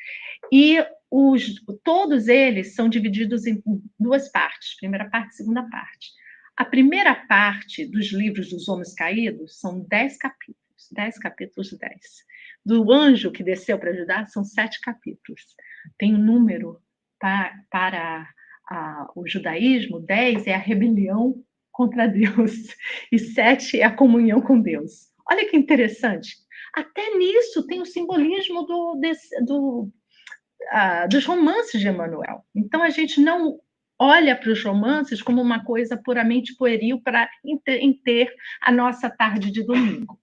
E todos eles são divididos em duas partes, primeira parte e segunda parte. A primeira parte dos livros dos homens caídos são 10 capítulos, 10. Do anjo que desceu para ajudar, são 7 capítulos. Tem um número para o judaísmo, 10 é a rebelião contra Deus, e 7 é a comunhão com Deus. Olha que interessante. Até nisso tem o simbolismo dos romances de Emmanuel. Então, a gente não olha para os romances como uma coisa puramente pueril para ter a nossa tarde de domingo.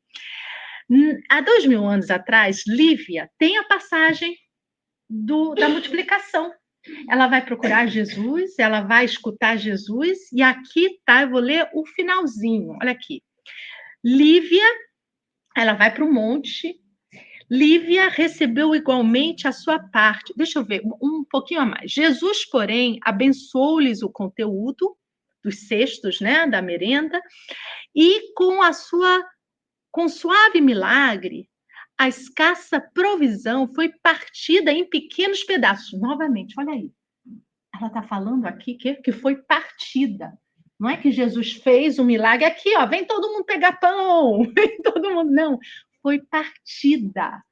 Há 2000 anos atrás, Lívia tem a passagem da multiplicação. Ela vai procurar Jesus, ela vai escutar Jesus, e aqui tá, eu vou ler o finalzinho, olha aqui. Lívia, ela vai para o monte. Lívia recebeu igualmente a sua parte. Deixa eu ver, um pouquinho a mais. Jesus, porém, abençoou-lhes o conteúdo dos cestos, né, da merenda, e com suave milagre, a escassa provisão foi partida em pequenos pedaços. Novamente, olha aí. Ela está falando aqui que foi partida. Não é que Jesus fez um milagre aqui, ó, vem todo mundo pegar pão, vem todo mundo. Não, foi partida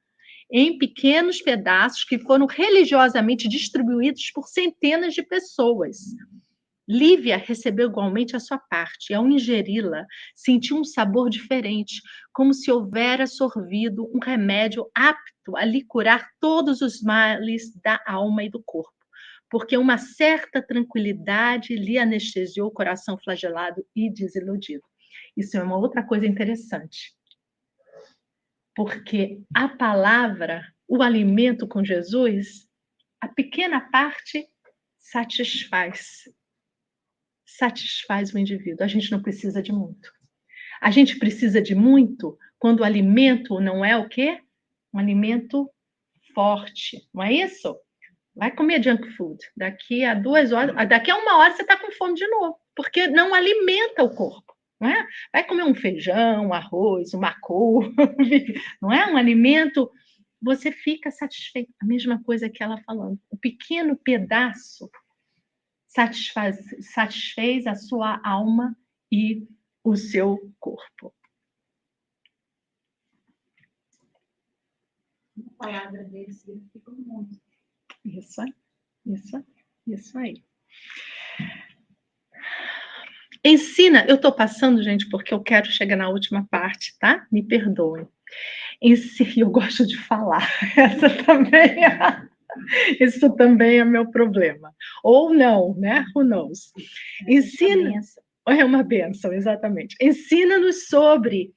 em pequenos pedaços que foram religiosamente distribuídos por centenas de pessoas. Lívia recebeu igualmente a sua parte, e ao ingeri-la, sentiu um sabor diferente, como se houvera sorvido um remédio apto a lhe curar todos os males da alma e do corpo, porque uma certa tranquilidade lhe anestesiou o coração flagelado e desiludido. Isso é uma outra coisa interessante. Porque a palavra, o alimento com Jesus, a pequena parte satisfaz o indivíduo. A gente não precisa de muito. A gente precisa de muito quando o alimento não é o quê? Um alimento forte, não é isso? Vai comer junk food. Daqui a 2 horas, daqui a 1 hora você está com fome de novo, porque não alimenta o corpo. Não é? Vai comer um feijão, um arroz, uma couve, não é? Um alimento, você fica satisfeito. A mesma coisa que ela falando. O pequeno pedaço satisfez a sua alma e o seu corpo. A palavra dele significa o mundo. Isso aí. Ensina, eu estou passando, gente, porque eu quero chegar na última parte, tá? Me perdoem. Eu gosto de falar. Isso também é meu problema. Ou não, né? Who knows? Ensina. É uma bênção, exatamente. Ensina-nos sobre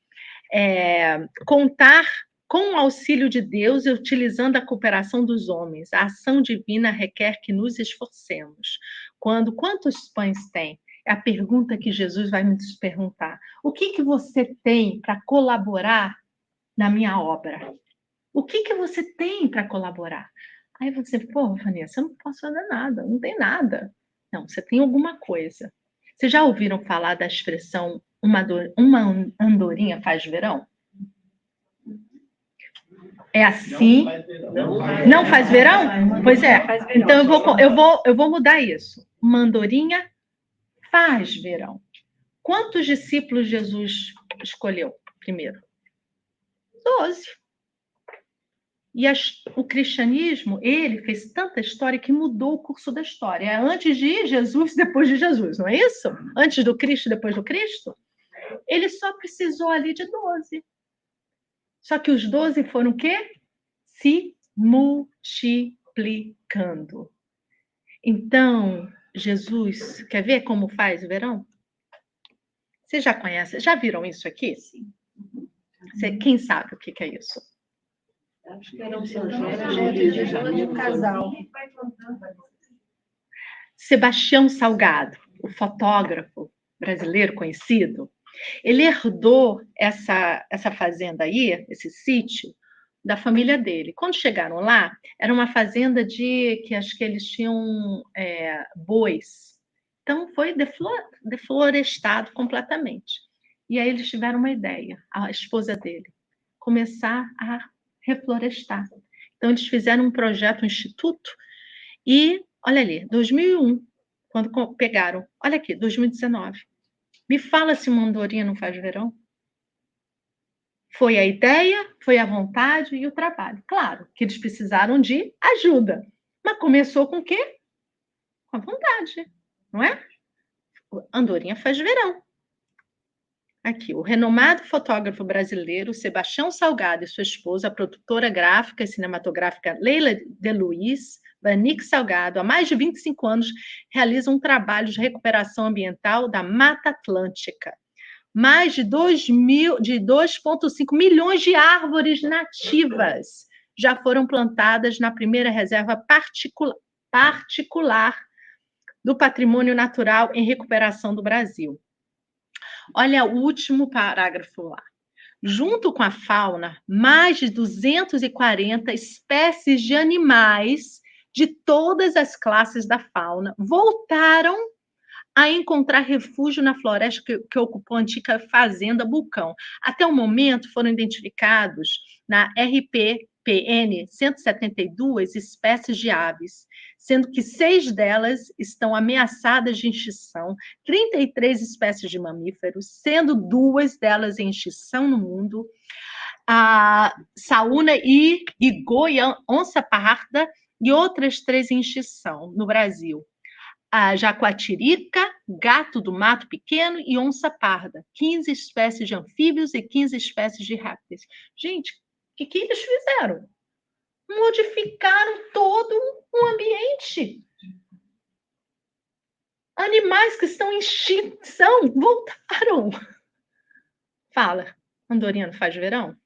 contar com o auxílio de Deus e utilizando a cooperação dos homens. A ação divina requer que nos esforcemos. Quantos pães tem? É a pergunta que Jesus vai nos perguntar. O que você tem para colaborar na minha obra? O que você tem para colaborar? Aí você, Vanessa, eu não posso fazer nada, não tem nada. Não, você tem alguma coisa. Vocês já ouviram falar da expressão uma andorinha faz verão? É assim? Não faz verão? Pois é. Então eu vou mudar isso. Uma andorinha faz verão. Quantos discípulos Jesus escolheu primeiro? 12. E o cristianismo, ele fez tanta história que mudou o curso da história. É antes de Jesus, depois de Jesus, não é isso? Antes do Cristo, depois do Cristo. Ele só precisou ali de 12. Só que os 12 foram o quê? Se multiplicando. Então, Jesus, quer ver como faz o verão? Vocês já conhecem, já viram isso aqui? Sim. Quem sabe o que é isso? Acho que era um projeto de um casal. Sebastião Salgado, o fotógrafo brasileiro conhecido, ele herdou essa fazenda aí, esse sítio, da família dele. Quando chegaram lá, era uma fazenda que acho que eles tinham bois. Então, foi deflorestado completamente. E aí eles tiveram uma ideia, a esposa dele, começar a reflorestar. Então, eles fizeram um projeto, um instituto, e, olha ali, 2001, quando pegaram, olha aqui, 2019. Me fala se uma andorinha não faz verão? Foi a ideia, foi a vontade e o trabalho. Claro que eles precisaram de ajuda, mas começou com o quê? Com a vontade, não é? Andorinha faz verão. Aqui, o renomado fotógrafo brasileiro Sebastião Salgado e sua esposa, a produtora gráfica e cinematográfica Leila de Luiz, Vanique Salgado, há mais de 25 anos, realizam um trabalho de recuperação ambiental da Mata Atlântica. Mais de 2,5 milhões de árvores nativas já foram plantadas na primeira reserva particular do patrimônio natural em recuperação do Brasil. Olha o último parágrafo lá. Junto com a fauna, mais de 240 espécies de animais de todas as classes da fauna voltaram a encontrar refúgio na floresta que ocupou a antiga fazenda Bulcão. Até o momento foram identificados na RPPN 172 espécies de aves, sendo que 6 delas estão ameaçadas de extinção, 33 espécies de mamíferos, sendo 2 delas em extinção no mundo, a saúna e goia, onça parda, e outras 3 em extinção no Brasil. A jaguatirica, gato do mato pequeno e onça parda. 15 espécies de anfíbios e 15 espécies de répteis. Gente, o que eles fizeram? Modificaram todo um ambiente. Animais que estão em extinção voltaram. Fala, andorinha não faz verão?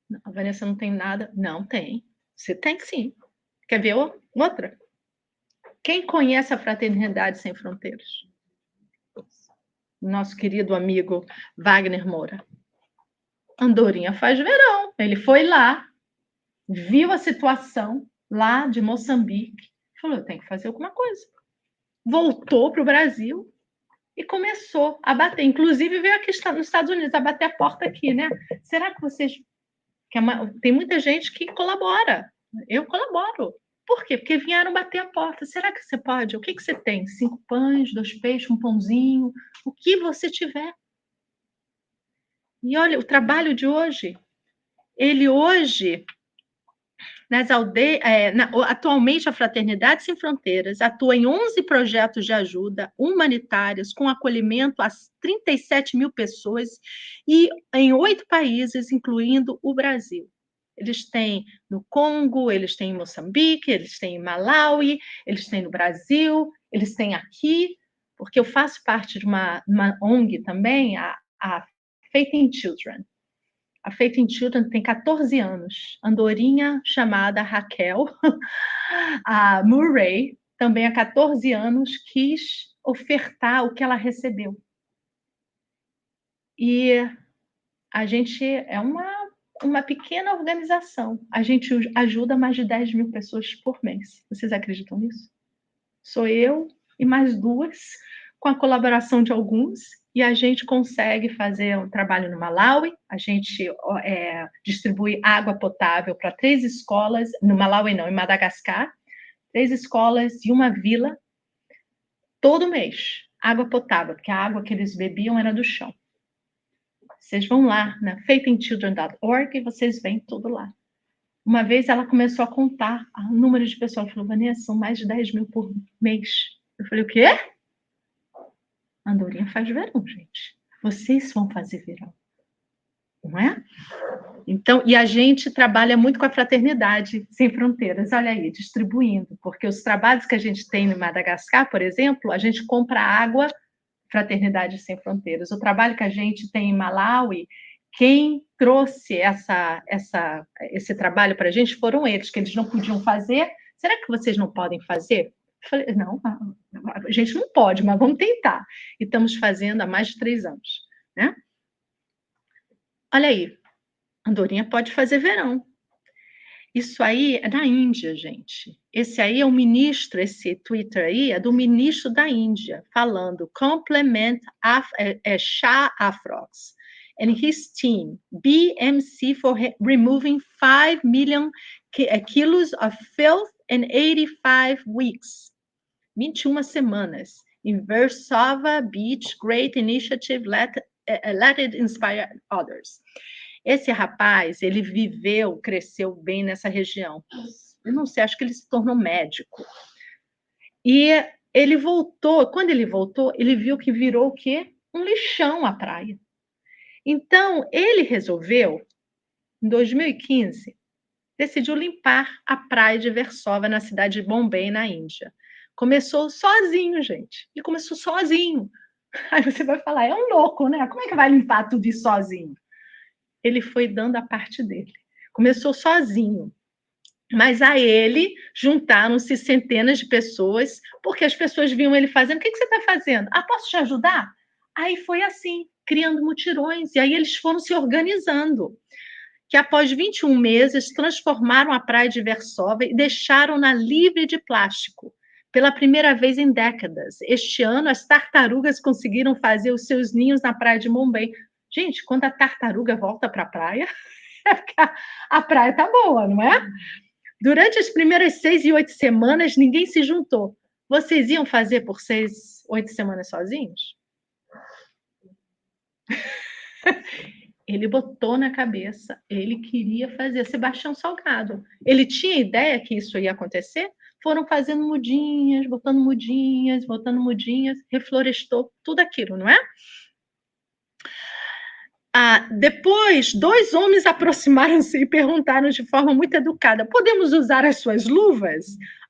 Não, a Vanessa não tem nada. Não tem. Você tem sim. Quer ver outra? Quem conhece a Fraternidade Sem Fronteiras? Nosso querido amigo Wagner Moura. Andorinha faz verão. Ele foi lá, viu a situação lá de Moçambique, falou, eu tenho que fazer alguma coisa. Voltou para o Brasil e começou a bater. Inclusive veio aqui nos Estados Unidos a bater a porta aqui, né? Será que vocês... Tem muita gente que colabora. Eu colaboro. Por quê? Porque vieram bater a porta. Será que você pode? O que você tem? 5 pães, 2 peixes, um pãozinho, o que você tiver. E olha, o trabalho de hoje, ele hoje, nas aldeias, atualmente a Fraternidade Sem Fronteiras atua em 11 projetos de ajuda humanitários com acolhimento a 37 mil pessoas e em 8 países, incluindo o Brasil. Eles têm no Congo, eles têm em Moçambique, eles têm em Malawi, eles têm no Brasil, eles têm aqui, porque eu faço parte de uma ONG também, a Faith in Children. A Faith in Children tem 14 anos. Andorinha chamada Raquel, a Murray, também há 14 anos, quis ofertar o que ela recebeu. E a gente é uma pequena organização. A gente ajuda mais de 10 mil pessoas por mês. Vocês acreditam nisso? Sou eu e mais 2, com a colaboração de alguns, e a gente consegue fazer um trabalho no Malawi, a gente distribui água potável para 3 escolas, no Malawi não, em Madagascar, 3 escolas e uma vila, todo mês, água potável, porque a água que eles bebiam era do chão. Vocês vão lá na faithinchildren.org e vocês veem tudo lá. Uma vez ela começou a contar o número de pessoas. Ela falou, Vanessa, são mais de 10 mil por mês. Eu falei, o quê? Andorinha faz verão, gente. Vocês vão fazer verão. Não é? Então, e a gente trabalha muito com a Fraternidade Sem Fronteiras, olha aí, distribuindo, porque os trabalhos que a gente tem em Madagascar, por exemplo, a gente compra água, Fraternidade Sem Fronteiras. O trabalho que a gente tem em Malawi, quem trouxe esse trabalho para a gente foram eles, que eles não podiam fazer. Será que vocês não podem fazer? Eu falei, não, a gente não pode, mas vamos tentar. E estamos fazendo há mais de 3 anos, né? Olha aí, Andorinha pode fazer verão. Isso aí é da Índia, gente. Esse aí é o ministro, esse Twitter aí é do ministro da Índia, falando complement Shah Afrox and his team, BMC for removing 5 million kilos of filth in 85 weeks. 21 semanas. In Versova Beach, great initiative, let it inspire others. Esse rapaz, ele viveu, cresceu bem nessa região. Eu não sei, acho que ele se tornou médico. E ele voltou, quando ele voltou, ele viu que virou o quê? Um lixão a praia. Então, ele resolveu, em 2015, decidiu limpar a praia de Versova, na cidade de Bombay, na Índia. Começou sozinho, gente. Ele começou sozinho. Aí você vai falar, é um louco, né? Como é que vai limpar tudo isso sozinho? Ele foi dando a parte dele. Começou sozinho. Mas a ele juntaram-se centenas de pessoas, porque as pessoas viam ele fazendo. O que você está fazendo? Ah, posso te ajudar? Aí foi assim, criando mutirões. E aí eles foram se organizando. Que após 21 meses, transformaram a praia de Versova e deixaram-na livre de plástico. Pela primeira vez em décadas. Este ano, as tartarugas conseguiram fazer os seus ninhos na praia de Bombay. Gente, quando a tartaruga volta para a praia, a praia tá boa, não é? Durante as primeiras 6 e 8 semanas, ninguém se juntou. Vocês iam fazer por 6, 8 semanas sozinhos? Ele botou na cabeça, ele queria fazer. Sebastião Salgado, ele tinha ideia que isso ia acontecer? Foram fazendo mudinhas, botando mudinhas, reflorestou tudo aquilo, não é? Depois, 2 homens aproximaram-se e perguntaram de forma muito educada, podemos usar as suas luvas?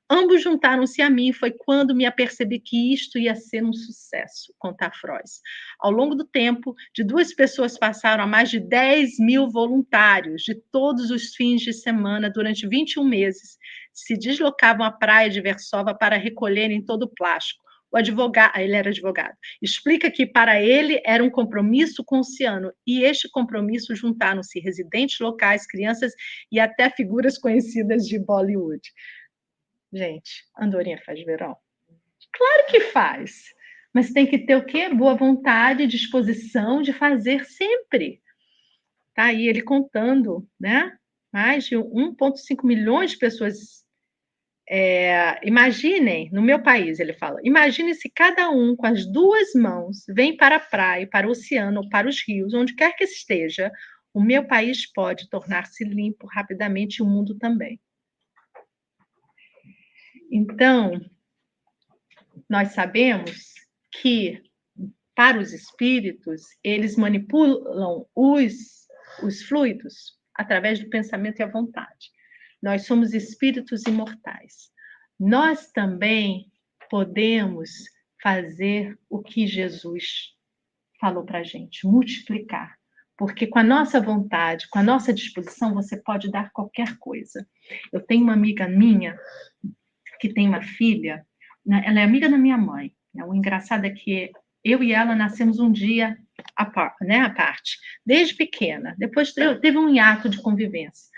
Ambos juntaram-se a mim, foi quando me apercebi que isto ia ser um sucesso, conta a Frois. Ao longo do tempo, de 2 pessoas passaram a mais de 10 mil voluntários, de todos os fins de semana, durante 21 meses, se deslocavam à praia de Versova para recolherem todo o plástico. O advogado, ele era advogado, explica que para ele era um compromisso com o oceano, e este compromisso juntaram-se residentes locais, crianças e até figuras conhecidas de Bollywood. Gente, Andorinha faz verão? Claro que faz, mas tem que ter o quê? Boa vontade, disposição de fazer sempre. Tá aí ele contando, né? Mais de 1,5 milhões de pessoas. Imaginem, no meu país, ele fala, imagine se cada um com as 2 mãos vem para a praia, para o oceano, para os rios, onde quer que esteja, o meu país pode tornar-se limpo rapidamente e o mundo também. Então, nós sabemos que, para os espíritos, eles manipulam os fluidos através do pensamento e a vontade. Nós somos espíritos imortais. Nós também podemos fazer o que Jesus falou para a gente, multiplicar. Porque com a nossa vontade, com a nossa disposição, você pode dar qualquer coisa. Eu tenho uma amiga minha que tem uma filha, ela é amiga da minha mãe. O engraçado é que eu e ela nascemos um dia à parte, desde pequena. Depois teve um hiato de convivência.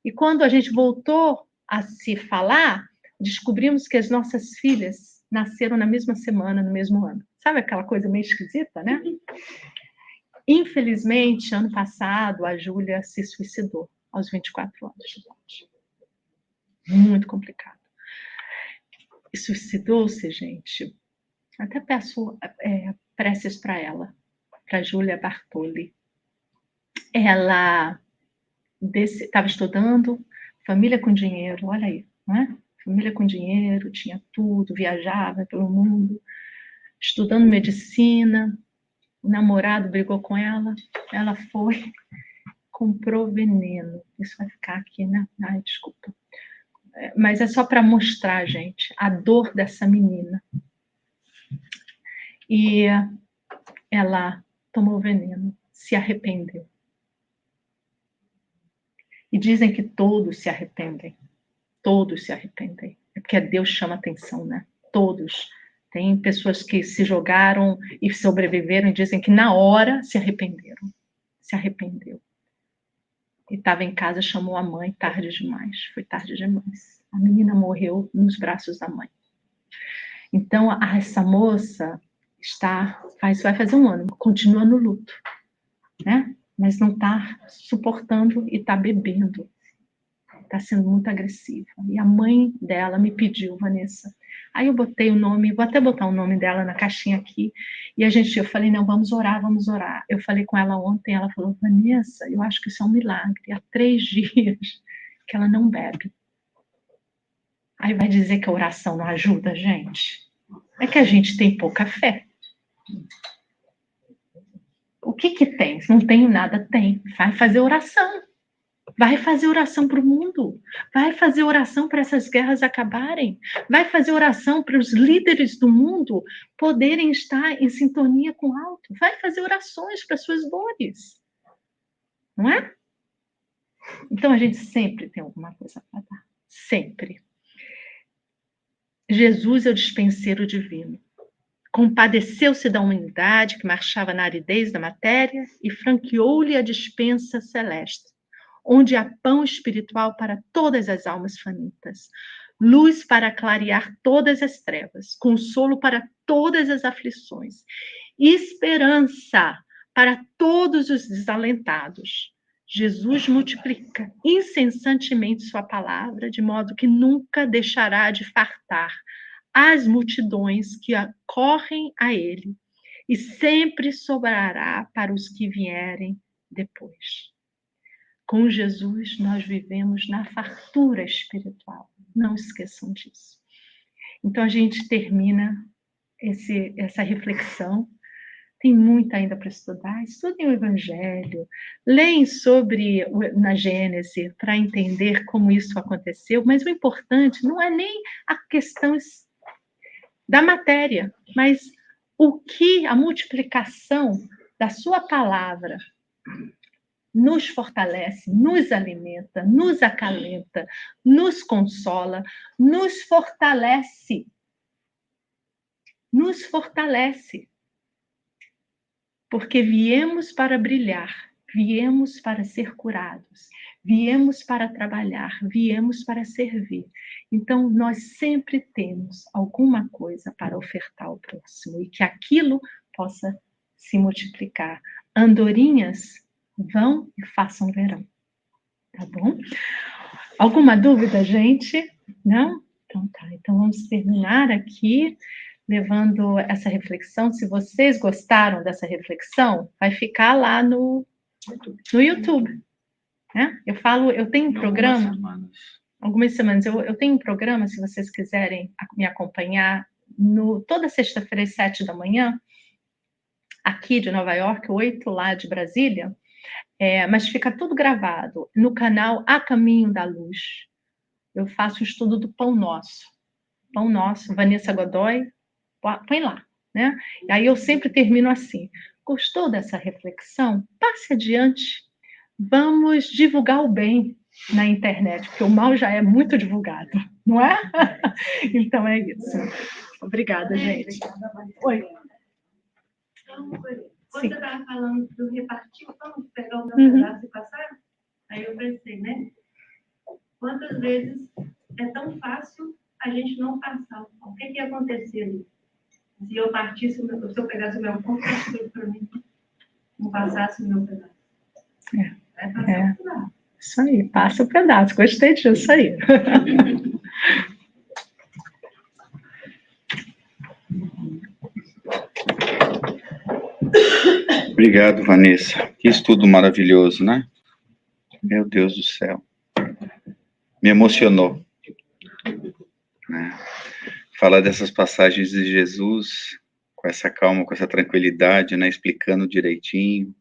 E quando a gente voltou a se falar, descobrimos que as nossas filhas nasceram na mesma semana, no mesmo ano. Sabe aquela coisa meio esquisita, né? Infelizmente, ano passado, a Júlia se suicidou aos 24 anos de idade. Muito complicado. E suicidou-se, gente. Até peço preces para ela, para Júlia Bartoli. ela estava estudando, família com dinheiro, olha aí, não é? Família com dinheiro, tinha tudo, viajava pelo mundo, estudando medicina, o namorado brigou com ela foi, comprou veneno. Isso vai ficar aqui, né? Ai, desculpa. Mas é só para mostrar, gente, a dor dessa menina. E ela tomou veneno, se arrependeu. E dizem que todos se arrependem. Todos se arrependem. É porque Deus chama atenção, né? Todos. Tem pessoas que se jogaram e sobreviveram e dizem que na hora se arrependeram. Se arrependeu. E estava em casa, chamou a mãe, tarde demais. Foi tarde demais. A menina morreu nos braços da mãe. Então, essa moça vai fazer 1 ano, continua no luto, né? Mas não está suportando e está bebendo. Está sendo muito agressiva. E a mãe dela me pediu, Vanessa. Aí eu botei o nome, vou até botar o nome dela na caixinha aqui. E eu falei, não, vamos orar, vamos orar. Eu falei com ela ontem, ela falou, Vanessa, eu acho que isso é um milagre. Há 3 dias que ela não bebe. Aí vai dizer que a oração não ajuda, gente? É que a gente tem pouca fé. O que tem? Não tenho nada, tem. Vai fazer oração. Vai fazer oração para o mundo. Vai fazer oração para essas guerras acabarem. Vai fazer oração para os líderes do mundo poderem estar em sintonia com o alto. Vai fazer orações para suas dores. Não é? Então, a gente sempre tem alguma coisa para dar. Sempre. Jesus é o dispenseiro divino. Compadeceu-se da humanidade que marchava na aridez da matéria e franqueou-lhe a dispensa celeste, onde há pão espiritual para todas as almas famintas, luz para clarear todas as trevas, consolo para todas as aflições, esperança para todos os desalentados. Jesus multiplica incessantemente sua palavra, de modo que nunca deixará de fartar as multidões que correm a ele, e sempre sobrará para os que vierem depois. Com Jesus, nós vivemos na fartura espiritual. Não esqueçam disso. Então, a gente termina essa reflexão. Tem muito ainda para estudar. Estudem o Evangelho. Leem na Gênese para entender como isso aconteceu. Mas o importante não é nem a questão da matéria, mas o que a multiplicação da sua palavra nos fortalece, nos alimenta, nos acalenta, nos consola, nos fortalece. Nos fortalece. Porque viemos para brilhar, viemos para ser curados, viemos para trabalhar, viemos para servir. Então, nós sempre temos alguma coisa para ofertar ao próximo e que aquilo possa se multiplicar. Andorinhas, vão e façam verão. Tá bom? Alguma dúvida, gente? Não? Então tá. Então vamos terminar aqui levando essa reflexão. Se vocês gostaram dessa reflexão, vai ficar lá no YouTube. Né? Eu tenho um programa. Algumas semanas. Eu tenho um programa, se vocês quiserem me acompanhar, toda sexta-feira às 7 da manhã, aqui de Nova York, 8 lá de Brasília. Mas fica tudo gravado no canal A Caminho da Luz. Eu faço o estudo do Pão Nosso. Pão Nosso, Vanessa Godoy, põe lá, né? E aí eu sempre termino assim. Gostou dessa reflexão? Passe adiante. Vamos divulgar o bem na internet, porque o mal já é muito divulgado, não é? Então é isso. Obrigada, gente. Oi. Quando você estava falando do repartir, vamos pegar o meu pedaço e passar? Aí eu pensei, né? Quantas vezes é tão fácil a gente não passar? O que ia acontecer ali? Se eu partisse, se eu pegasse o meu pão, tudo para mim, não passasse o meu pedaço. Passar o pedaço. Isso aí, passa o pedaço. Gostei disso aí. Obrigado, Vanessa. Que estudo maravilhoso, né? Meu Deus do céu. Me emocionou, né? Falar dessas passagens de Jesus com essa calma, com essa tranquilidade, né? Explicando direitinho.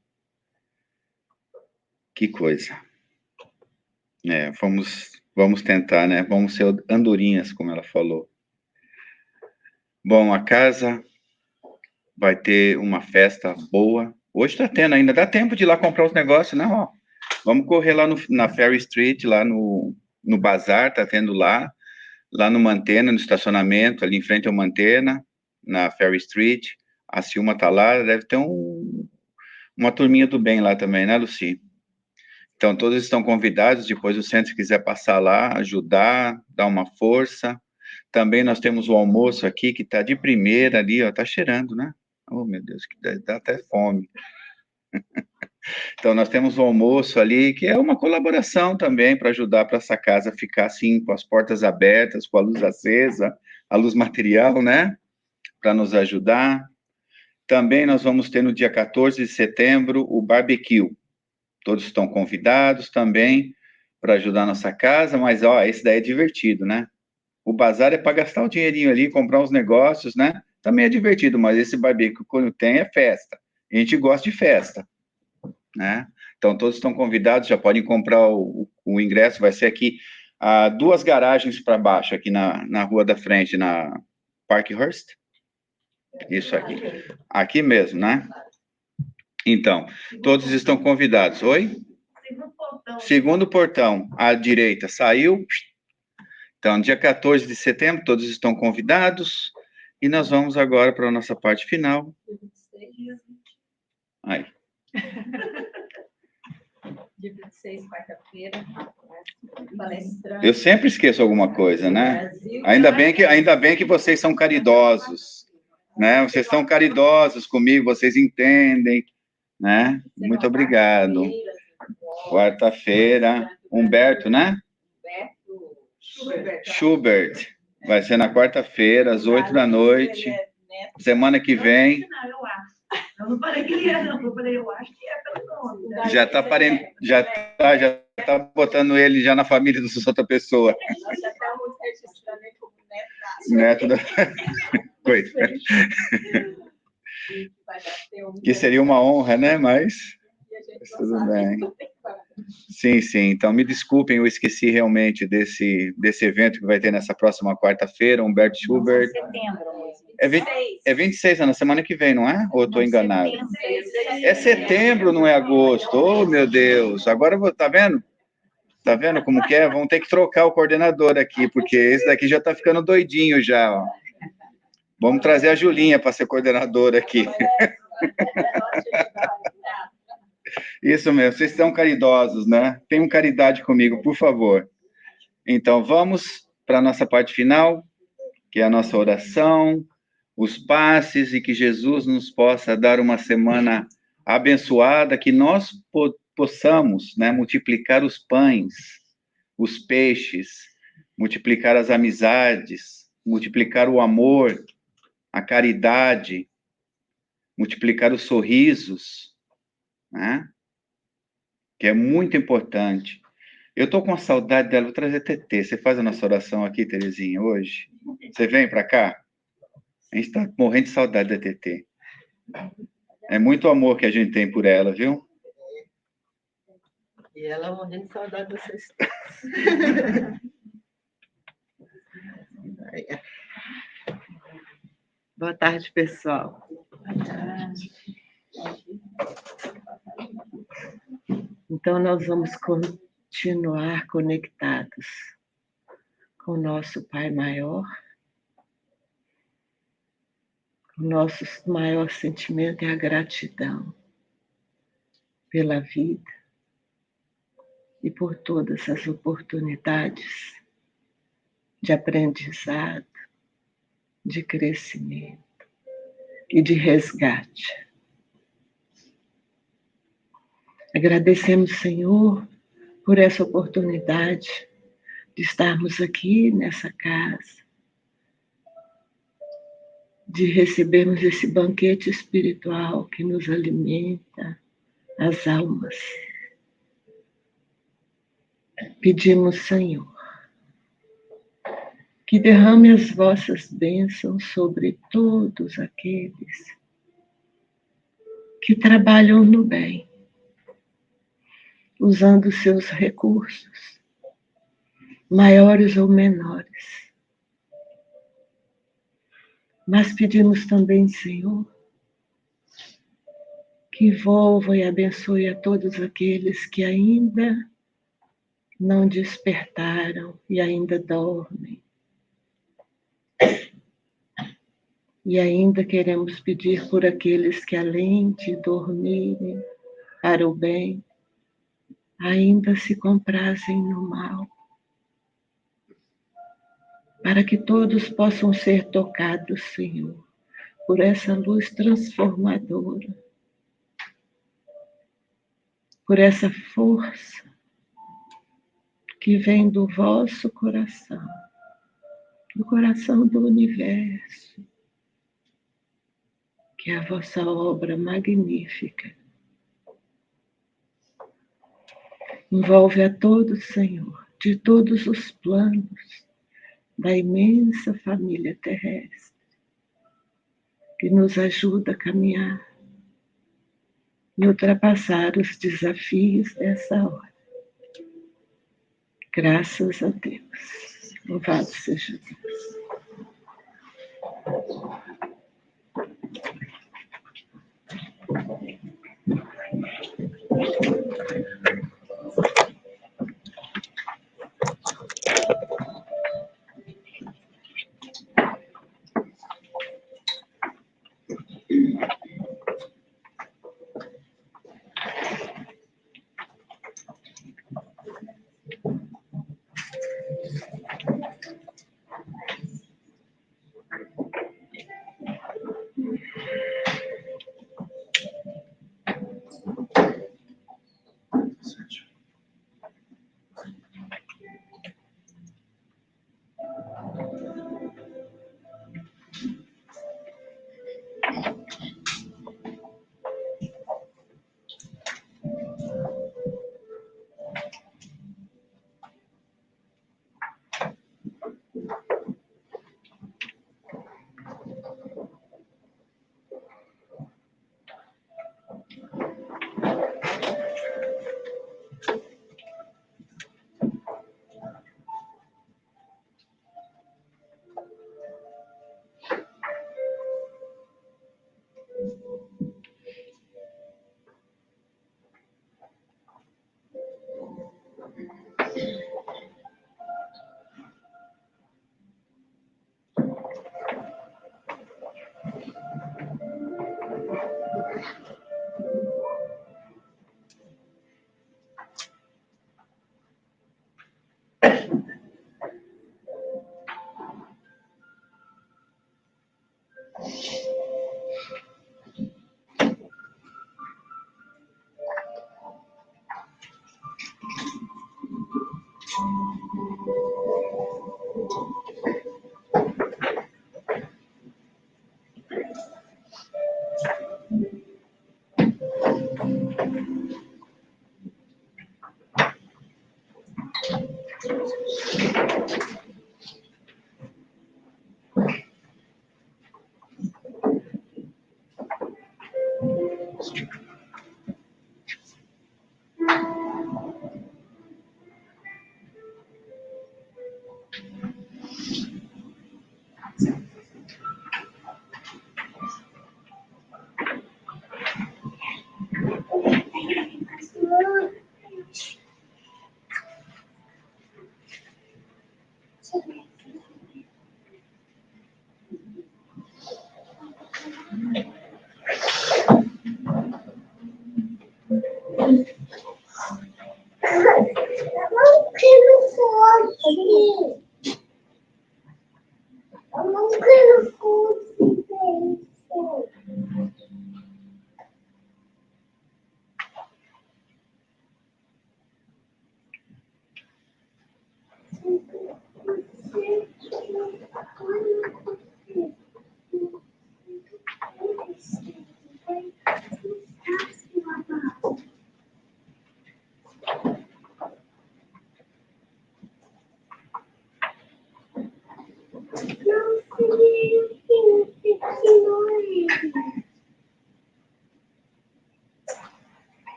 Que coisa. Vamos tentar, né? Vamos ser andorinhas, como ela falou. Bom, a casa vai ter uma festa boa. Hoje tá tendo ainda, dá tempo de ir lá comprar os negócios, né? Ó, vamos correr lá na Ferry Street, lá no bazar, tá tendo lá no Mantena, no estacionamento, ali em frente ao Mantena, na Ferry Street. A Silma tá lá, deve ter uma turminha do bem lá também, né, Lucy? Então, todos estão convidados, depois o centro, se quiser passar lá, ajudar, dar uma força. Também nós temos o almoço aqui, que tá de primeira ali, ó, tá cheirando, né? Oh, meu Deus, que dá até fome. Então, nós temos o almoço ali, que é uma colaboração também para ajudar para essa casa ficar assim, com as portas abertas, com a luz acesa, a luz material, né? Para nos ajudar. Também nós vamos ter no dia 14 de setembro o barbecue. Todos estão convidados também para ajudar a nossa casa, mas ó, esse daí é divertido, né? O bazar é para gastar o dinheirinho ali, comprar uns negócios, né? Também é divertido, mas esse barbecue, quando tem, é festa. A gente gosta de festa, né? Então, todos estão convidados, já podem comprar o ingresso, vai ser aqui, 2 garagens para baixo, aqui na rua da frente, na Parkhurst. Isso aqui. Aqui mesmo, né? Então, todos estão convidados. Oi? Segundo portão, à direita. Saiu. Então, dia 14 de setembro, todos estão convidados. E nós vamos agora para a nossa parte final. Aí. Dia 26, quarta-feira. Palestrante. Eu sempre esqueço alguma coisa, né? Ainda bem que vocês são caridosos, né? Vocês são caridosos comigo, vocês entendem, né? Muito obrigado. Quarta-feira, Humberto, né? Schubert. Vai ser na quarta-feira, às 8 da noite. Semana que vem. Eu não falei que ele é, não. Eu falei, eu acho que é pelo nome. Já tá botando ele já na família de outra pessoa. Nós já estamos registrando ele como Neto da... Coisa. Que seria uma honra, né? Mas tudo bem. Sim. Então, me desculpem, eu esqueci realmente desse evento que vai ter nessa próxima quarta-feira, Humberto Schubert. É 26, na semana que vem, não é? Ou eu estou enganado? É setembro, não é agosto. Oh, meu Deus. Agora, tá vendo? Tá vendo como que é? Vamos ter que trocar o coordenador aqui, porque esse daqui já tá ficando doidinho já, ó. Vamos trazer a Julinha para ser coordenadora aqui. Isso mesmo, vocês são caridosos, né? Tenham caridade comigo, por favor. Então, vamos para a nossa parte final, que é a nossa oração, os passes, e que Jesus nos possa dar uma semana abençoada, que nós possamos, né, multiplicar os pães, os peixes, multiplicar as amizades, multiplicar o amor, a caridade, multiplicar os sorrisos, né? Que é muito importante. Eu estou com uma saudade dela, vou trazer TT. Você faz a nossa oração aqui, Terezinha, hoje? Você vem para cá? A gente está morrendo de saudade da TT. É muito amor que a gente tem por ela, viu? E ela morrendo de saudade de vocês. Boa tarde, pessoal. Boa tarde. Então, nós vamos continuar conectados com o nosso Pai Maior. O nosso maior sentimento é a gratidão pela vida e por todas as oportunidades de aprendizado, de crescimento e de resgate. Agradecemos, Senhor, por essa oportunidade de estarmos aqui nessa casa, de recebermos esse banquete espiritual que nos alimenta, as almas. Pedimos, Senhor, que derrame as vossas bênçãos sobre todos aqueles que trabalham no bem, usando seus recursos, maiores ou menores. Mas pedimos também, Senhor, que envolva e abençoe a todos aqueles que ainda não despertaram e ainda dormem. E ainda queremos pedir por aqueles que, além de dormirem para o bem, ainda se comprazem no mal, para que todos possam ser tocados, Senhor, por essa luz transformadora, por essa força que vem do vosso coração, do coração do universo, que é a vossa obra magnífica. Envolve a todos, Senhor, de todos os planos da imensa família terrestre, que nos ajuda a caminhar e ultrapassar os desafios dessa hora. Graças a Deus. Louvado seja Deus.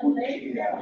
dia.